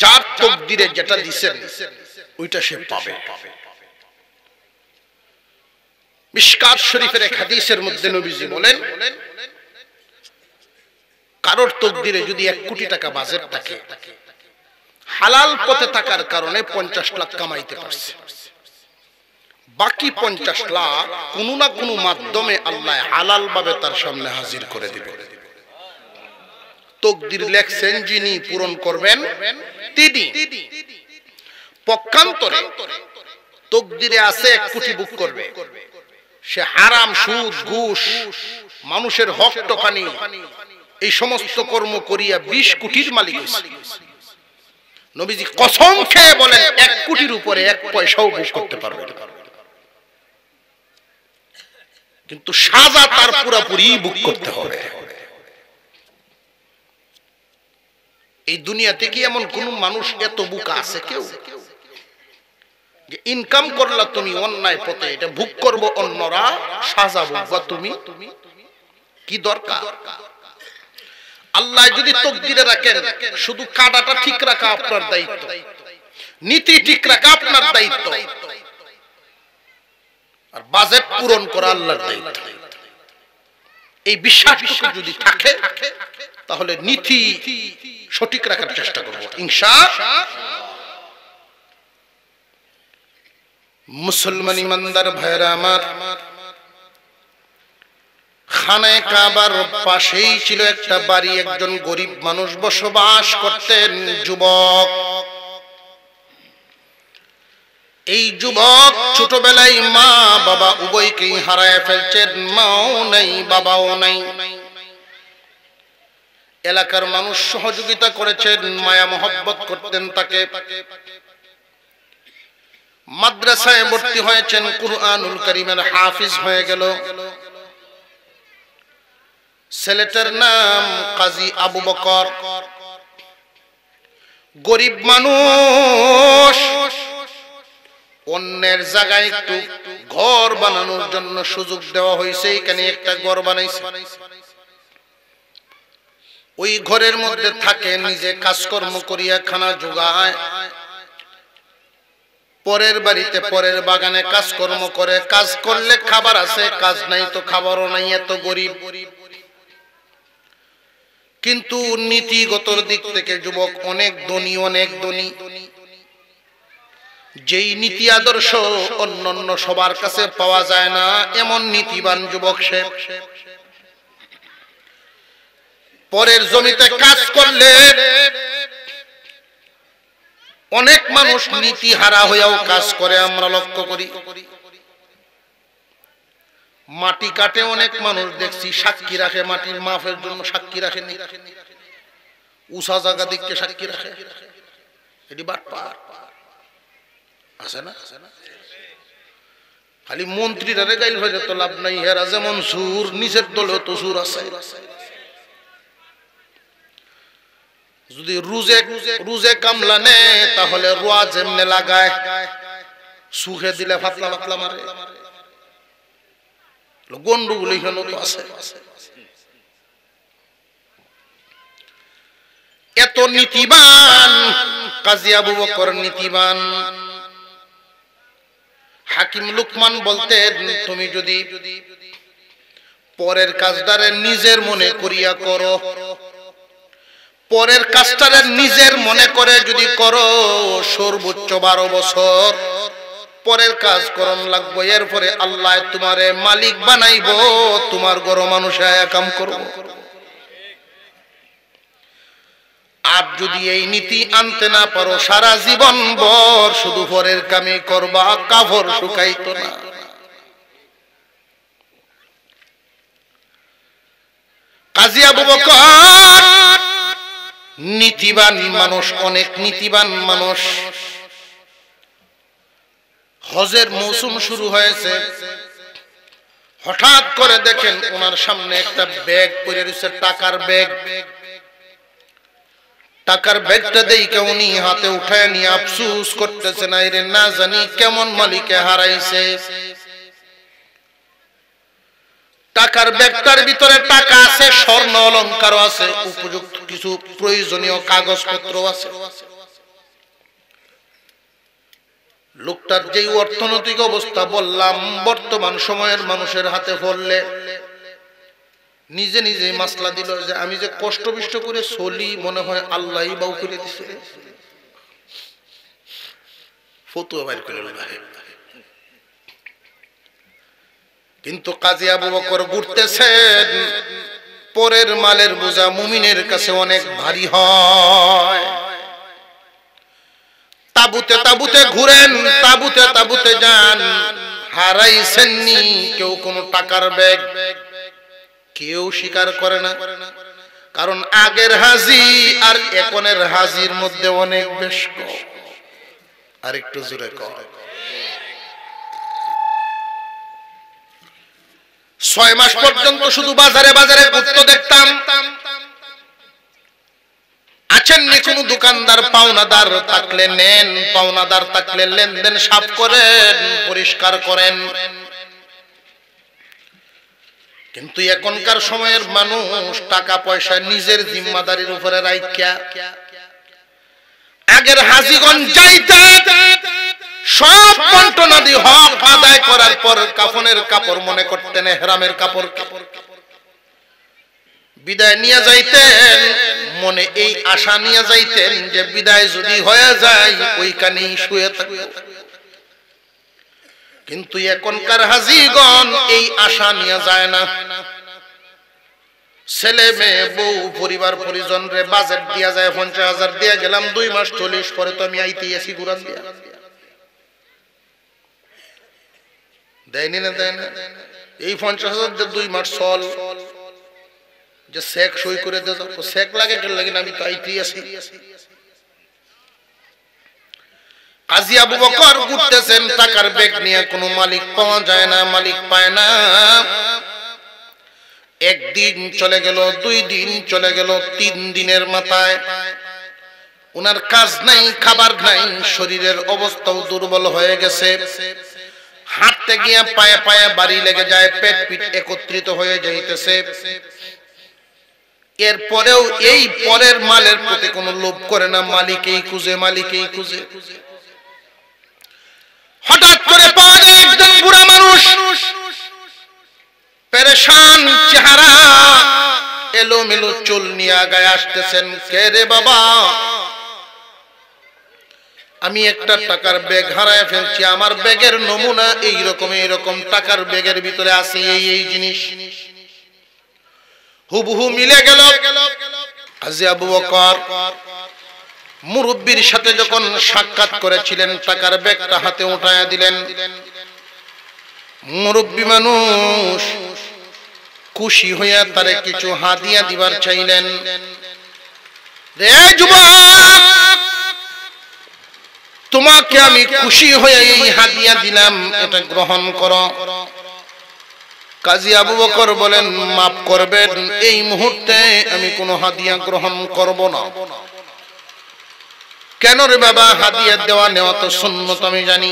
যার তাকদীরে যেটা দিবেন ওইটা সে পাবে। মিশকাত শরীফের এক হাদিসের মধ্যে নবীজি বলেন, কারোর তাকদীরে যদি 1 কোটি টাকা বাজেট থাকে, হালাল পথে থাকার কারণে 50 লাখ কামাইতে পারছে, বাকি 50 লাখ কোন না কোন মাধ্যমে আল্লাহ হালাল ভাবে তার সামনে হাজির করে দিবে। তাকদীর লেখছেন যিনি, পূরণ করবেন তিনি। পক্ষান্তরে তাকদীরে আছে 1 কোটি বুক করবে, সে হারাম, সুদ, ঘুষ, মানুষের হক টকানি, এই সমস্ত কর্ম করিয়া 20 কোটির মালিক হইছে। নবীজি কসম খেয়ে বলেন 1 কোটির উপরে 1 পয়সাও বুক করতে পারবে না, কিন্তু সাজা তার পুরোপুরি বুক করতে হবে। এই দুনিয়াতে কি এমন কোন মানুষ এত বুকা আছে কেউ, যে ইনকাম করলা তুমি অন্যায় পথে, এটা ভোগ করবো অন্যরা, সাজা ভোগবা তুমি? কি দরকার? আল্লাহ যদি তাকদীরে রাখেন শুধু কাঁটাটা ঠিক রাখা আপনার দায়িত্ব, নীতি ঠিক রাখা আপনার দায়িত্ব, আর বাজেট পূরণ করা আল্লাহর দায়িত্ব। এই বিশ্বাসটুকু যদি থাকে তাহলে নীতি সঠিক রাখার চেষ্টা করব ইনশাআল্লাহ। মুসলমান ইমানদার ভাইরা আমার, খানায়ে কাবার পাশেই ছিল একটা বাড়ি, একজন গরিব মানুষ বসবাস করতেন, যুবক। এই যুবক ছোটবেলায় মা বাবা উভয়কেই হারায় ফেলছেন, মাও নাই বাবাও নাই। এলাকার মানুষ সহযোগিতা করেছেন, মায়া মহব্বত করতেন তাকে। মাদ্রাসায় ভর্তি হয়েছেন, কুরআনুল কারীমের হাফিজ হয়ে গেল। ছেলেটার নাম কাজী আবু বকর। গরিব মানুষ, অন্যের জায়গায় একটু ঘর বানানোর জন্য সুযোগ দেওয়া হয়েছে, এখানে একটা ঘর বানাইছে। ওই ঘরের মধ্যে থাকে, নিজে কাজকর্ম করিয়া খানা জোগায়, পরের বাড়িতে পরের বাগানে কাজকর্ম করে। কাজ করলে খাবার আছে, কাজ নাই তো খাবারও নাই, এত গরিব। কিন্তু নীতিগতর দিক থেকে যুবক অনেক ধনী, অনেক ধনী। যেই নীতি আদর্শ অন্যান্য সবার কাছে পাওয়া যায় না, এমন নীতিবান যুবক সে। পরের জমিতে কাজ করলে অনেক মানুষ নীতি হারা হয়েও কাজ করে, আমরা লক্ষ্য করি। মাটি কাটে অনেক মানুষ দেখছি, সাক্ষী রাখে, মাটির মাফের জন্য সাক্ষী রাখে, উষা জায়গা দিকে সাক্ষী রাখে। এটি বাটপার আছে না? খালি মন্ত্রীরা গাইল হয়ে যেত লাভ নাই, হেরা যেমন সুর, নিচের দলেও তো সুর আছে। যদি রুজে কামলা নে তাহলে রোয়া যেমনে লাগায়, সুখে দিলে ফাতলা ফাতলা মারে। গন্ডগুলো এখানে তো আছে। এত নীতিবান কাজী আবু বকর, নীতিবান। হাকিম লুকমান বলতেন, তুমি যদি পরের কাজটারে নিজের মনে করিয়া করো, পরের কাজটারে নিজের মনে করে যদি করো, সর্বোচ্চ 12 বছর পরের কাজ করন লাগবো। এরপরে আল্লাহ তোমারে মালিক বানাইব, তোমার ঘর মানুষে কাম করব। আর যদি এই নীতি আনতে না পারো, সারা জীবন ভর শুধু পরের কামে করবা, কাপড় শুকাইতো না। কাজী আবু বকর নীতিবান মানুষ, অনেক নীতিবান মানুষ। হজের মৌসুম শুরু হয়েছে, হঠাৎ করে দেখেন ওনার সামনে একটা ব্যাগ পড়ে রয়েছে, টাকার ব্যাগ। টাকার ব্যাগটা দেখে উনি হাতে উঠায় নিয়ে আফসোস করতেছেন, আরে না জানি কেমন মালিকে হারাইছে। টাকার ব্যাগটার ভিতরে টাকা আছে, স্বর্ণ অলংকার আছে, উপযুক্ত কিছু প্রয়োজনীয় কাগজপত্র আছে। লোকটার যেই অর্থনৈতিক অবস্থা বললাম, বর্তমান সময়ের মানুষের হাতে পড়লে নিজে নিজে মাসলা দিল যে আমি যে কষ্ট বিষ্ট করে চলি, মনে হয় আল্লাহই বাউ করে দিছে। ফতুয়া বাইর করে কিন্তু কাজী আবু বকর ঘুরতেছেন, পরের মালের বোঝা মুমিনের কাছে অনেক ভারী হয়। তাবুতে তাবুতে ঘুরেন, তাবুতে তাবুতে যান, হারাইছেননি কেউ কোন টাকার ব্যাগ, কেউ স্বীকার করে না। কারণ আগের হাজি আর এখনের হাজির মধ্যে অনেক বেশ। আর একটু জোরে কর। 6 মাস পর্যন্ত শুধু বাজারে বাজারে ঘুরতে দেখতাম। আছেননি কোন দোকানদার, পাওনাদার থাকলে নেন, পাওনাদার থাকলে লেনদেন সাফ করেন, পরিষ্কার করেন। কিন্তু এখনকার সময়ের মানুষ টাকা পয়সা নিজের জিম্মাদারির উপরে রাইখা, আগের হাজিগণ যাইতে সব বন্টনাদি হক আদায় করার পর কাফনের কাপড় মনে করতেন, ইহরামের কাপড় বিদায় নিয়ে যাইতেন, মনে এই আশা নিয়ে যাইতেন যে বিদায় যদি হয়ে যায় ওইখানেই শুয়ে থাকবে। কিন্তু এখনকার হাজিগণ এই আশা নিয়ে যায় না। ছেলে মেয়ে বউ পরিবার পরিজন রে বাজেট দিয়া যায়, 50,000 দিয়া গেলাম, 2 মাস 40 পরে তো আমি আইতে আসি গুরান দিয়া। দেয়নি না, দেয় না। এই 50,000 দিয়ে 2 মাস চল, যে চেক সই করে দে, চেক লাগে কেন লাগে না, আমি তো আইতে আসি। কাজী আবু বকর ঘুরতেছেন টাকার ব্যাগ নিয়ে, কোনো মালিক পাওয়া যায় না, মালিক পায় না। একদিন চলে গেল, 2 দিন চলে গেল, 3 দিনের মাথায় উনার কাজ নাই, খাবার নাই, শরীরের অবস্থাও দুর্বল হয়ে গেছে। হাঁটতে গিয়ে পায়ে পায়ে বাড়ি লেগে যায়, পেট পিঠ একত্রিত হয়ে যাইতেছে। এরপরেও এই পরের মালের প্রতি কোনো লোভ করে না, মালিকেই খুঁজে, মালিকেই খুঁজে। হঠাৎ করে পাওয়া যায় একজন বুড়া মানুষ, পেরেশান চেহারা, এলোমেলো চুল নিয়ে আগায় আসতেছেন। কে রে বাবা? আমি একটা টাকার ব্যাগ হারায় ফেলছি, আমার ব্যাগের নমুনা এইরকম এইরকম, টাকার ব্যাগের ভিতরে আছে এই এই জিনিস, হুবহু মিলে গেল। হাজী আবু বকর মুরব্বির সাথে যখন সাক্ষাৎ করেছিলেন, টাকার ব্যাগটা হাতে উঠায়া দিলেন। মুরব্বি মানুষ খুশি হইয়া তারে কিছু হাদিয়া দিবার চাইলেন। রে যুবক, তোমাকে আমি খুশি হয়ে এই হাদিয়া দিলাম, এটা গ্রহণ করো। কাজী আবু বকর বলেন, মাফ করবেন, এই মুহূর্তে আমি কোনো হাদিয়া গ্রহণ করব না। কেন রে বাবা? হাদিয়া দেওয়া নেওয়া তো সুন্নত আমি জানি,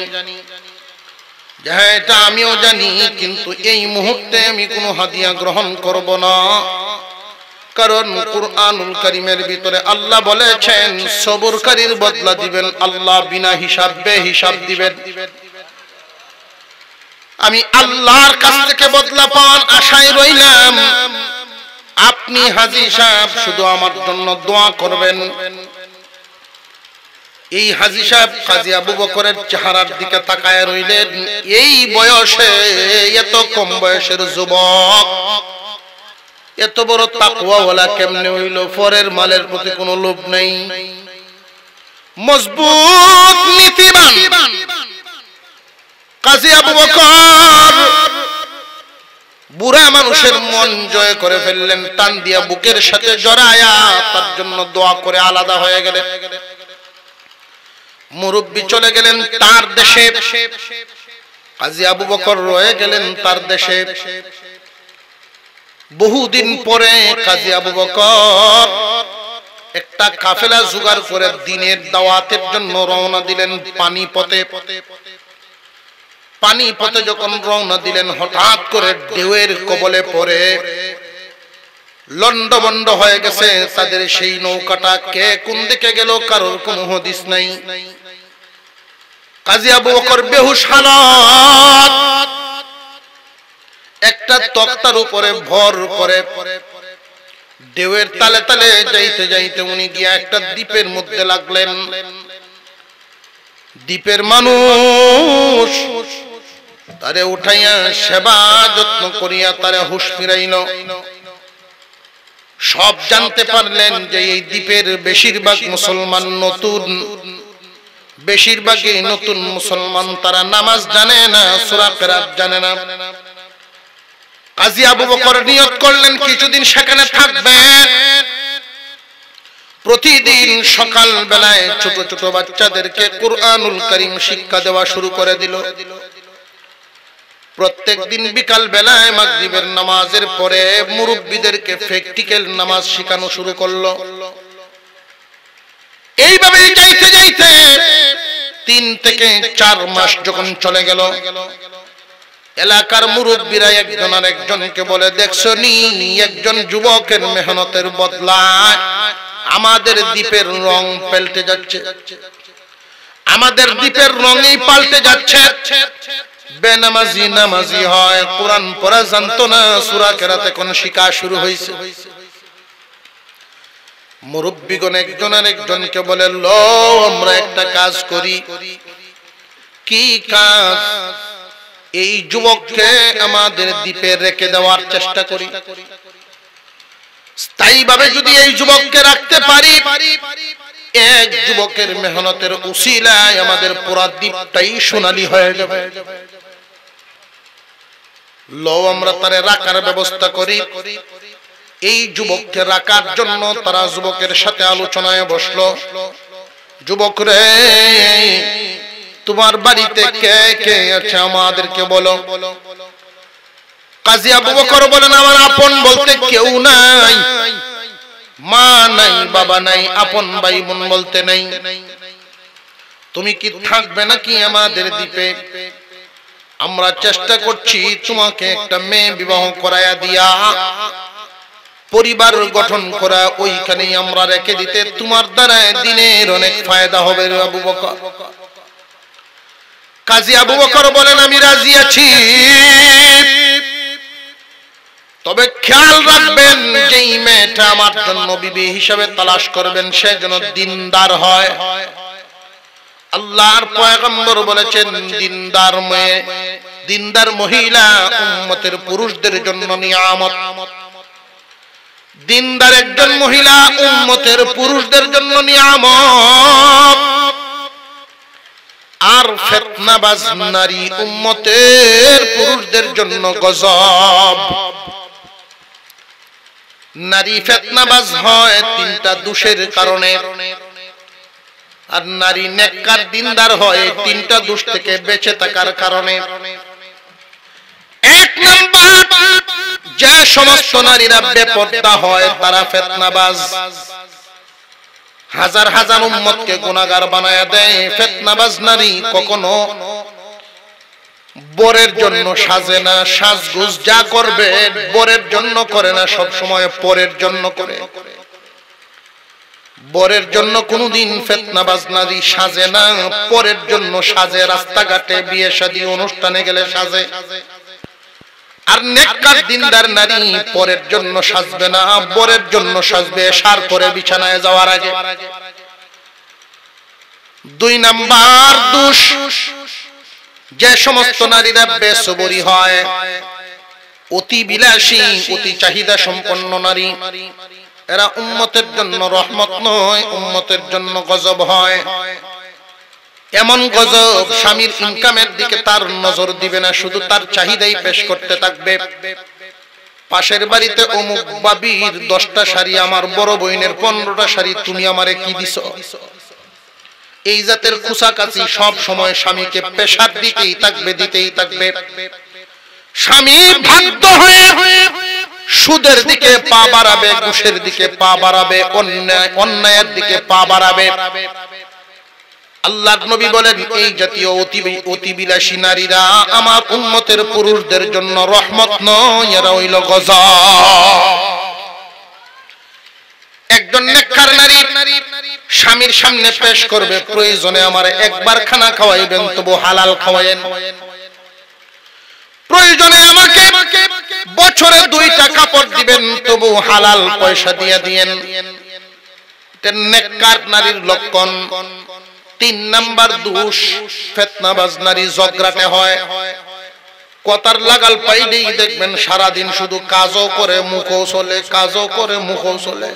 হ্যাঁ এটা আমিও জানি, কিন্তু এই মুহূর্তে আমি কোনো হাদিয়া গ্রহণ করব না। কারণ কুরআনুল কারীমের ভিতরে আল্লাহ বলেছেন, সবরকারীর বদলা দিবেন আল্লাহ, বিনা হিসাব বেহিসাব দিবেন। আমি আল্লাহর কাছ থেকে বদলা পাওয়ার আশায় রইলাম। আপনি হাজী সাহেব শুধু আমার জন্য দোয়া করবেন। এই হাজী সাহেব কাজী আবু বকরের চেহারার দিকে তাকায় রইলেন। এই বয়সে, এত কম বয়সের যুবক এত বড় তাকওয়াওয়ালা কেমনে হইল? পরের মালের প্রতি কোনো লোভ নেই, মজবুত নীতিবান। কাজী আবু বকর বুড়া মানুষের মন জয় করে ফেললেন, টান দিয়া বুকের সাথে জড়ায়া তার জন্য দোয়া করে আলাদা হয়ে গেলেন। মুরব্বি চলে গেলেন তার দেশে, কাজী আবু বকর রয়ে গেলেন তার দেশে। বহুদিন পরে কাজী আবু বকর একটা কাফেলা জোগাড় করে দিনের দাওয়াতের জন্য রওনা দিলেন পানিপথে। পানিপথে যখন রওনা দিলেন, হঠাৎ করে ঢেউয়ের কবলে পড়ে লন্ডভন্ড হয়ে গেছে তাদের সেই নৌকাটা। কে কোন দিকে গেল কারোর কোনো হদিস নাই। কাজী আবু বকর বেহুশ হালত, একটা তক্তার উপরে ভর করে ঢেউয়ের তালে তালে যাইতে যাইতে উনি গিয়া একটা দ্বীপের মধ্যে লাগলেন। দ্বীপের মানুষ তারে উঠাইয়া সেবা যত্ন করিয়া তারে হুঁশ ফিরাইল। সব জানতে পারলেন যে এই দ্বীপের বেশিরভাগ মুসলমান নতুন, বেশিরভাগই নতুন মুসলমান, তারা নামাজ জানে না, সূরা কিরাত জানে না। কাজী আবু বকর নিয়ত করলেন কিছুদিন সেখানে থাকবেন। প্রতিদিন সকাল বেলায় ছোট ছোট বাচ্চাদেরকে কুরআনুল কারীম শিক্ষা দেওয়া শুরু করে দিল। প্রত্যেক দিন বিকাল বেলায় মাগরিবের নামাজের পরে মুরব্বিদেরকে প্র্যাকটিক্যাল নামাজ শেখানো শুরু করলো। এইভাবে যাইতে যাইতে 3 থেকে 4 মাস যখন চলে গেল, এলাকার মুরব্বীরা একজন আর একজনকে বলে, দেখছো নি একজন যুবকের মেহনতের বদলায় আমাদের দ্বীপের রং পাল্টে যাচ্ছে, আমাদের দ্বীপের রঙই পাল্টে যাচ্ছে। বেনামাজি নামাজি হয়, কোরআন পড়া জানতো না, সূরা কিরাত এখন শিখা শুরু হয়েছে। মুরব্বিগণ একজন আর একজনকে বলে, লো আমরা একটা কাজ করি। কি কাজ? এই যুবককে আমাদের দ্বীপে রেখে দেওয়ার চেষ্টা করি। স্থায়ীভাবে যদি এই যুবককে রাখতে পারি, এক যুবকের মেহনতের উসিলায় আমাদের পুরা দ্বীপটাই সোনালী হয়ে যাবে। লো আমরা তারে রাখার ব্যবস্থা করি। এই যুবককে রাখার জন্য তারা যুবকের সাথে আলোচনায় বসলো। যুবক রে, তোমার বাড়িতে কে কে আছে আমাদেরকে বলো। কাজী আবু বকর বলেন, আমার আপন বলতে কেউ নাই, মা নাই, বাবা নাই, আপন ভাই বোন বলতে নাই। তুমি কি থাকবে নাকি আমাদের দ্বীপে? আমরা চেষ্টা করছি তোমাকে একটা মেয়ে বিবাহ করায়া দিয়া পরিবার গঠন করা, ওইখানেই আমরা রেখে দিতে, তোমার দ্বারা দিনের অনেক ফায়দা হবে। আবু বকর, কাজী আবু বকর বলেন আমি রাজি আছি, তবে খেয়াল রাখবেন যেই মেয়েটা আমার জন্য বিবি হিসাবে তালাশ করবেন সে যেন দিনদার হয়। আল্লাহর পয়গম্বর বলেছেন দিনদার মেয়ে, দিনদার মহিলা উম্মতের পুরুষদের জন্য নিয়ামত। দিনদার একজন মহিলা উম্মতের পুরুষদের জন্য নিয়ামত। আর ফিতনাবাজ নারী উম্মতের পুরুষদের জন্য গজব। নারী ফিতনাবাজ হয় তিনটা দোষের কারণে, আর নারী নেককার দিনদার হয় তিনটা দোষ থেকে বেঁচে থাকার কারণে। এক নাম্বার, যে সমস্ত নারীরা বেপরদা হয় তারা ফিতনাবাজ। হাজার হাজার উম্মতকে গুনাহগার বানায়া দেয়। ফিতনাবাজ নারী কখনো বরের জন্য সাজে না, সাজগোজ যা করবে বরের জন্য করে না, সব সময় পরের জন্য করে। বরের জন্য কোনদিন ফিতনাবাজ নারী সাজে না, পরের জন্য সাজে। রাস্তাঘাটে বিয়ে শাদী অনুষ্ঠানে গেলে সাজে। আর নেককার দিনদার নারী পরের জন্য সাজবে না, বরের জন্য সাজবে সার করে বিছানায় যাওয়ার আগে। দুই নাম্বার দোষ, যে সমস্ত নারীরা বেসবরি হয়, অতি বিলাসী, অতি চাহিদা সম্পন্ন নারী, এরা উম্মতের জন্য রহমত নয়, উম্মতের জন্য গজব হয়। এমন গজব, স্বামীর ইনকামের দিকে তার নজর দিবে না, শুধু তার চাহিদাই পেশ করতে থাকবে। পাশের বাড়িতে অমুক বাবির 10টা শাড়ি, আমার বড় বোনের 15টা শাড়ি, তুমি আমারে কি দিছো? এই জাতের খুসাকাছি সব সময় স্বামীকে প্রেসার দিতেই থাকবে, দিতেই থাকবে। স্বামী বাধ্য হয়ে সুদের দিকে পা বাড়াবে, ঘুষের দিকে পা বাড়াবে, অন্যায়ের দিকে পা বাড়াবে। আল্লাহর নবী বলেন এই জাতীয় অতি বিলাসী নারীরা আমার উম্মতের পুরুষদের জন্য রহমত নয়, এরা হইল গজব। একজন নেককার নারী স্বামীর সামনে পেশ করবে, প্রয়োজনে আমার একবার খানা খাওয়াইবেন তবু হালাল খাওয়াইন, প্রয়োজনে আমাকে বছরে 2টা কাপড় দিবেন তবু হালাল পয়সা দিয়ে দিয়েন। এটা নেককার নারীর লক্ষণ। 3 নাম্বার দোষ, ফিতনাবাজ নারী ঝগড়াটে হয়। কথার লাগাল পাইলেই দেখবেন সারাদিন শুধু কাজও করে মুখও চলে, কাজও করে মুখও চলে।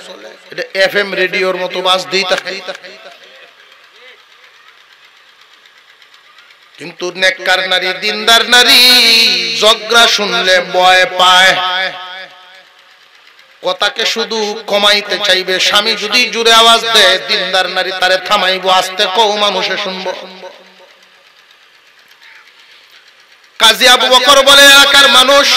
এটা এফএম রেডিওর মতো বাজতেই থাকে। কিন্তু নেককার নারী, দিনদার নারী ঝগড়া শুনলে ভয় পায়, কথাকে শুধু কমাইতে চাইবে। স্বামী যদি জোরে আওয়াজ দেয়, দিনদার নারী তারে থামাইবো, আস্তে কও মানুষে শুনবো। কাজী আবু বকর বলে এলাকার মানুষ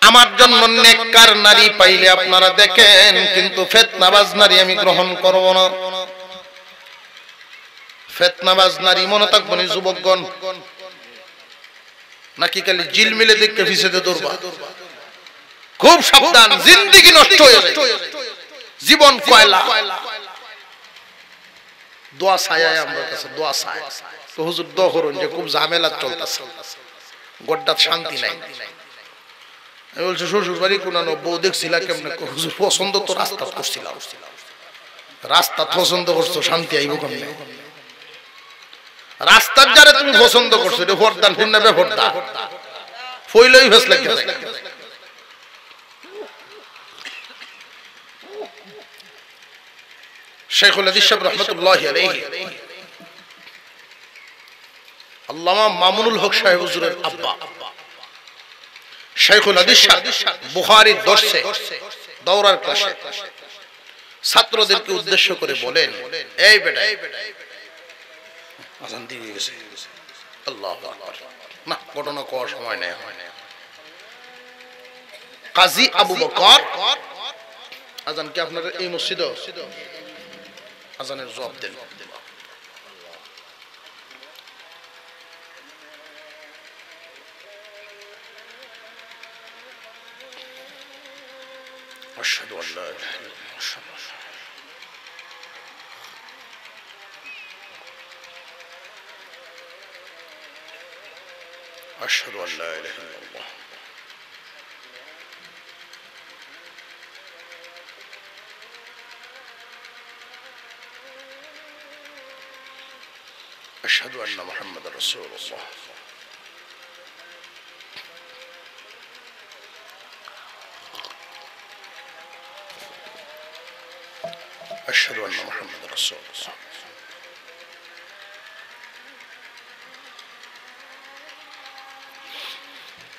আমার জন্য নেককার নারী পাইলে আপনারা দেখেন, কিন্তু ফিতনাবাজ নারী আমি গ্রহণ করব না। ফিতনাবাজ নারী মনে থাকবো না যুবকগণ, নাকি খালি জিল মিলে দেখতে ভিসেতে দৌড়বা। খুব সাবধান, জিন্দেগি নষ্ট হয়ে যাবে, জীবন কয়লা। দোয়া ছায়া আমার কাছে, দোয়া ছায়া তো হুজুর দোয়া করুন যে খুব ঝামেলা চলতেছে, গোড্ডাত শান্তি নাই। আমি বলছি শ্বশুর বাড়ি কোনানো বউ দেখছিলা কেমনে? হুজুর পছন্দ তো রাস্তা করছিলাম, রাস্তা পছন্দ করছো, শান্তি আইব কেমনে? রাস্তার যারা তুমি পছন্দ করছো এটা ভোটদান ফিরনাবে ভোটদা ফইলই ফেস লাগে। শেখুল হাদিস সাহেব রাহমাতুল্লাহি আলাইহি, আল্লামা মামুনুল হক সাহেব হুজুরের আব্বা, শেখুল হাদিস সাহেব বুখারীর দর্শে দৌরার ক্লাসে ছাত্রদেরকে উদ্দেশ্য করে বলেন, এই বেটা আজান দিয়ে গেছে, আল্লাহু আকবার, না ঘটনা কোয়ার সময় নেই। কাজী আবু বকর আজান কি আপনার এই মসজিদে আজানের জবাব দেন। আশহাদু আল্লা ইলাহা ইল্লাল্লাহ আশহাদু আল্লা ইলাহা ইল্লাল্লাহ আশহাদু আন্না মুহাম্মাদার রাসূলুল্লাহ আশহাদু আন্না মুহাম্মাদার রাসূলুল্লাহ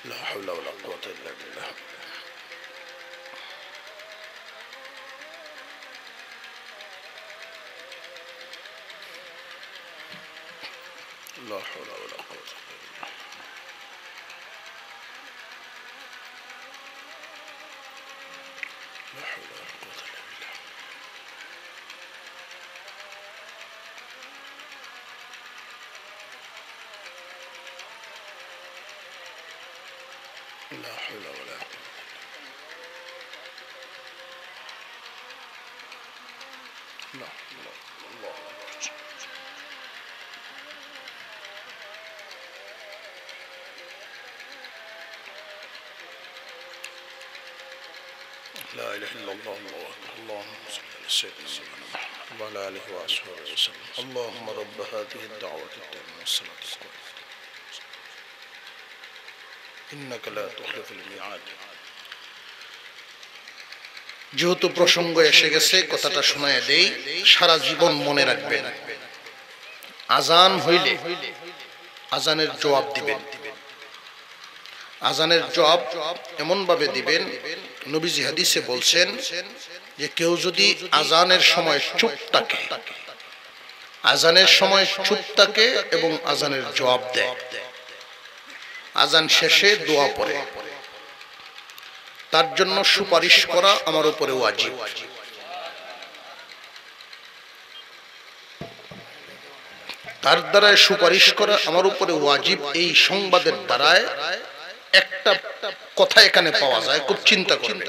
লা হাওলা ওয়ালা কুওয়াতা ইল্লা বিল্লাহ لا حول ولا قوة إلا بالله لا حول ولا قوة إلا بالله لا حول ولا قوة لا الله لا إله إلا الله اللهم صل على سيدنا محمد وعلى آله وأصحابه وسلم اللهم رب هذه الدعوة التامة والصلاة القائمة إنك لا تخلف الميعاد যেহেতু প্রসঙ্গ এসে গেছে কথাটা শোনায় দেই, সারা জীবন মনে রাখবেন। আজান হইলে আজানের জবাব দিবেন। আজানের জবাব এমন ভাবে দিবেন, নবীজি হাদিসে বলছেন যে কেউ যদি আজানের সময় চুপ থাকে, আজানের সময় চুপ থাকে এবং আজানের জবাব দেয়, আজান শেষে দোয়া পড়ে, তার জন্য সুপারিশ করা আমার উপরে ওয়াজিব। তার দ্বারায় সুপারিশ করা আমার উপরে ওয়াজিব। এই সংবাদের দ্বারায় একটা কথা এখানে পাওয়া যায়, খুব চিন্তা করবে।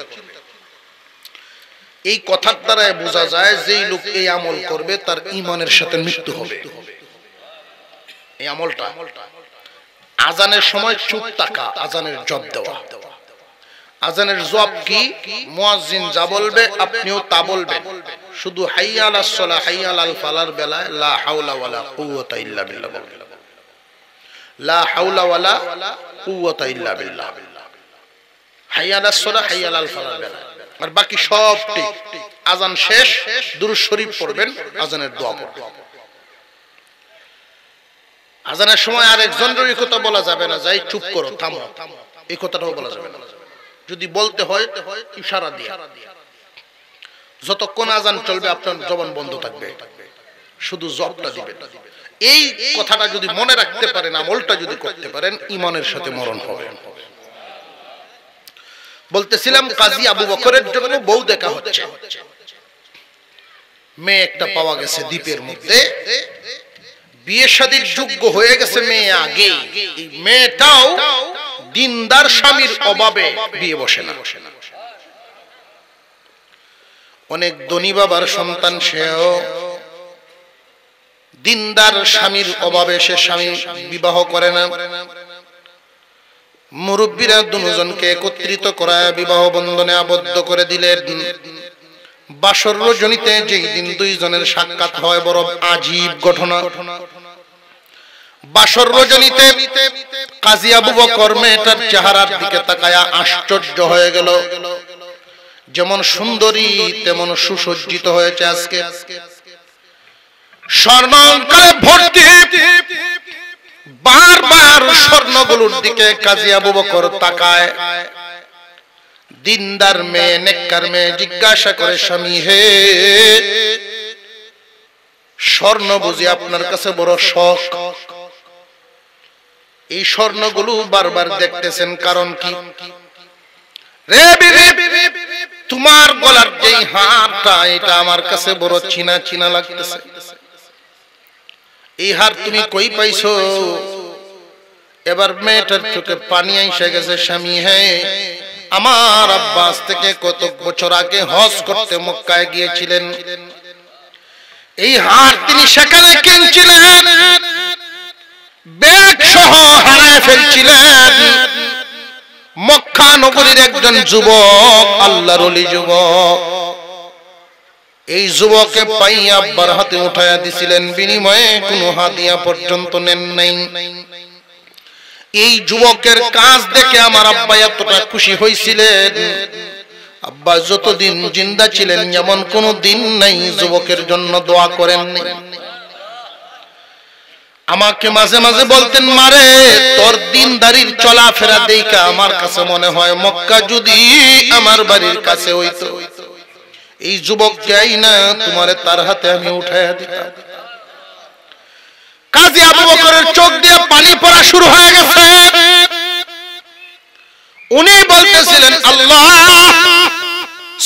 এই কথার দ্বারায় বোঝা যায় যে লোক এই আমল করবে তার ঈমানের সাথে মৃত্যু হবে। এই আমলটা আজানের সময় চুপ থাকা, আজানের জবাব দেওয়া। আজানের জবাব কি? মুয়াজ্জিন যা বলবে আপনিও তা বলবেন। শুধু হাইয়া আলাস সালাহ হাইয়া আলাল ফালার বেলায় লা হাওলা ওয়ালা কুওয়াতা ইল্লা বিল্লাহ বলবেন। লা হাওলা ওয়ালা কুওয়াতা ইল্লা বিল্লাহ। হাইয়া আলাস সালাহ হাইয়া আলাল ফালার বেলায় আর বাকি সব ঠিক। আজান শেষ দুরূদ শরীফ পড়বেন, আজানের দোয়া পড়বেন। আজানের সময় আরেকজনের এই কথা বলা যাবে না, যাই চুপ করো, থামো, এই কথাটাও বলা যাবে না। যদি বলতে হয় ইশারা দিয়ে। যতক্ষণ আজান চলবে আপনার জবান বন্ধ থাকবে, শুধু জবটা দিবেন। এই কথাটা যদি মনে রাখতে পারেন, আমলটা যদি করতে পারেন, ঈমানের সাথে মরণ হবে। বলতেছিলাম কাজী আবু বকরের জন্য বউ দেখা হচ্ছে। মেয়ে একটা পাওয়া গেছে দ্বীপের মধ্যে, বিয়ে শাদীর যোগ্য হয়ে গেছে মেয়ে আগে। এই মেয়েটাও দিনদার স্বামীর অভাবে বিয়ে বসে না। অনেক ধনী বাবার সন্তান, সেও দিনদার স্বামীর অভাবে সে স্বামী বিবাহ করে না। মুরব্বীরা দুজনকে একত্রিত করায় বিবাহ বন্ধনে আবদ্ধ করে দিলেন। বাসর রজনীতে যেই দিন দুইজনের সাক্ষাৎ হয়, বড় আজীব ঘটনা। বাসর রজনীতে কাজী আবু বকর মেয়েটার চেহারার দিকে তাকায়া আশ্চর্য হয়ে গেল। যেমন সুন্দরী তেমন সুসজ্জিত হয়েছে আজকে, স্বর্ণালঙ্কারে ভর্তি। বারবার স্বর্ণগুলোর দিকে কাজী আবু বকর তাকায়। দিনদার মেয়ে, নেককার মেয়ে জিজ্ঞাসা করে, স্বামী হে, স্বর্ণ বুঝি আপনার কাছে বড় শখ? এই স্বর্ণগুলো বারবার দেখতেছেন, কারণ কি? রে বিবি, তোমার গলার যেই হারটা, এটা আমার কাছে বড় চিনা চিনা লাগতেছে। এই হার তুমি কই পাইছো? এবার মেয়েটার চোখে পানি এসে গেছে। স্বামী, হ্যাঁ, আমার আব্বাস থেকে কত বছর আগে হজ করতে মক্কায় গিয়েছিলেন। এই হার তিনি সেখানে কিনছিলেন, ব্যাগ সহ হারায় ফেলছিলেন। মক্কা নগরীর একজন যুবক, আল্লাহর ওলি যুবক, এই যুবককে পাইয়া আব্বার হাতে উঠাইয়া দিছিলেন, বিনিময়ে কোনো হাদিয়া পর্যন্ত নেন নাই। এই যুবকের কাজ দেখে আমার আব্বা এতটা খুশি হয়েছিলেন। আব্বা যতদিন জিন্দা ছিলেন এমন কোনো দিন নাই যুবকের জন্য দোয়া করেননি। আমাকে মাঝে মাঝে বলতেন, মারে তোর দিনদারির চলাফেরা দেখা আমার কাছে মনে হয় মক্কা যদি আমার বাড়ির কাছে হইতো, এই যুবক যাই না তোমারে তার হাতে আমি উঠাইয়া দিতাম। কাজী আবু বকরের চোখ দিয়ে পানি পড়া শুরু হয়ে গেছে। উনি বলতেছিলেন, আল্লাহ,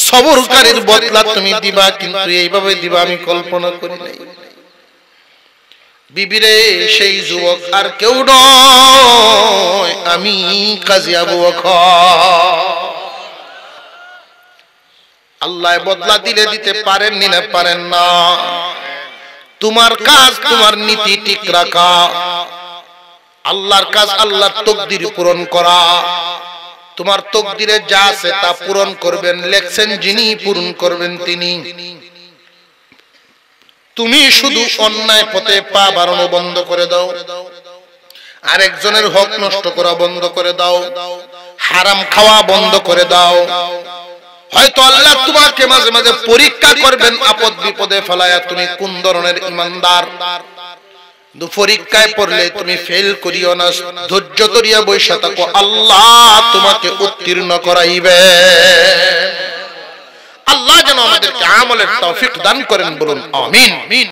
সবরকারীর বদলা তুমি দিবা, কিন্তু এইভাবে দিবা আমি কল্পনা করি নাই। বিবিরে, সেই যুবক আর কেউ নয়, আমি কাজী আবু বকর। আল্লাহ বদলা দিলে দিতে পারেন না পারেন না। তোমার কাজ তোমার নীতি ঠিক রাখা, আল্লাহর কাজ আল্লাহর তকদির পূরণ করা। তোমার তকদিরে যা আছে তা পূরণ করবেন, লেখছেন যিনি, পূরণ করবেন তিনি। তুমি শুধু অন্যায় পথে পা বাড়ানো বন্ধ করে দাও, আরেকজনের হক নষ্ট করা বন্ধ করে দাও, হারাম খাওয়া বন্ধ করে দাও। হয়তো আল্লাহ তোমাকে মাঝে মাঝে পরীক্ষা করবেন, আপদ বিপদে ফেলায়া তুমি কোন ধরনের ইমানদার। পরীক্ষায় পড়লে তুমি ফেল করিও না, ধৈর্য ধরিয়া বসে থাকো, আল্লাহ তোমাকে উত্তীর্ণ করাইবে। আল্লাহ যেন আমাদেরকে আমলের তৌফিক দান করেন, বলুন আমিন।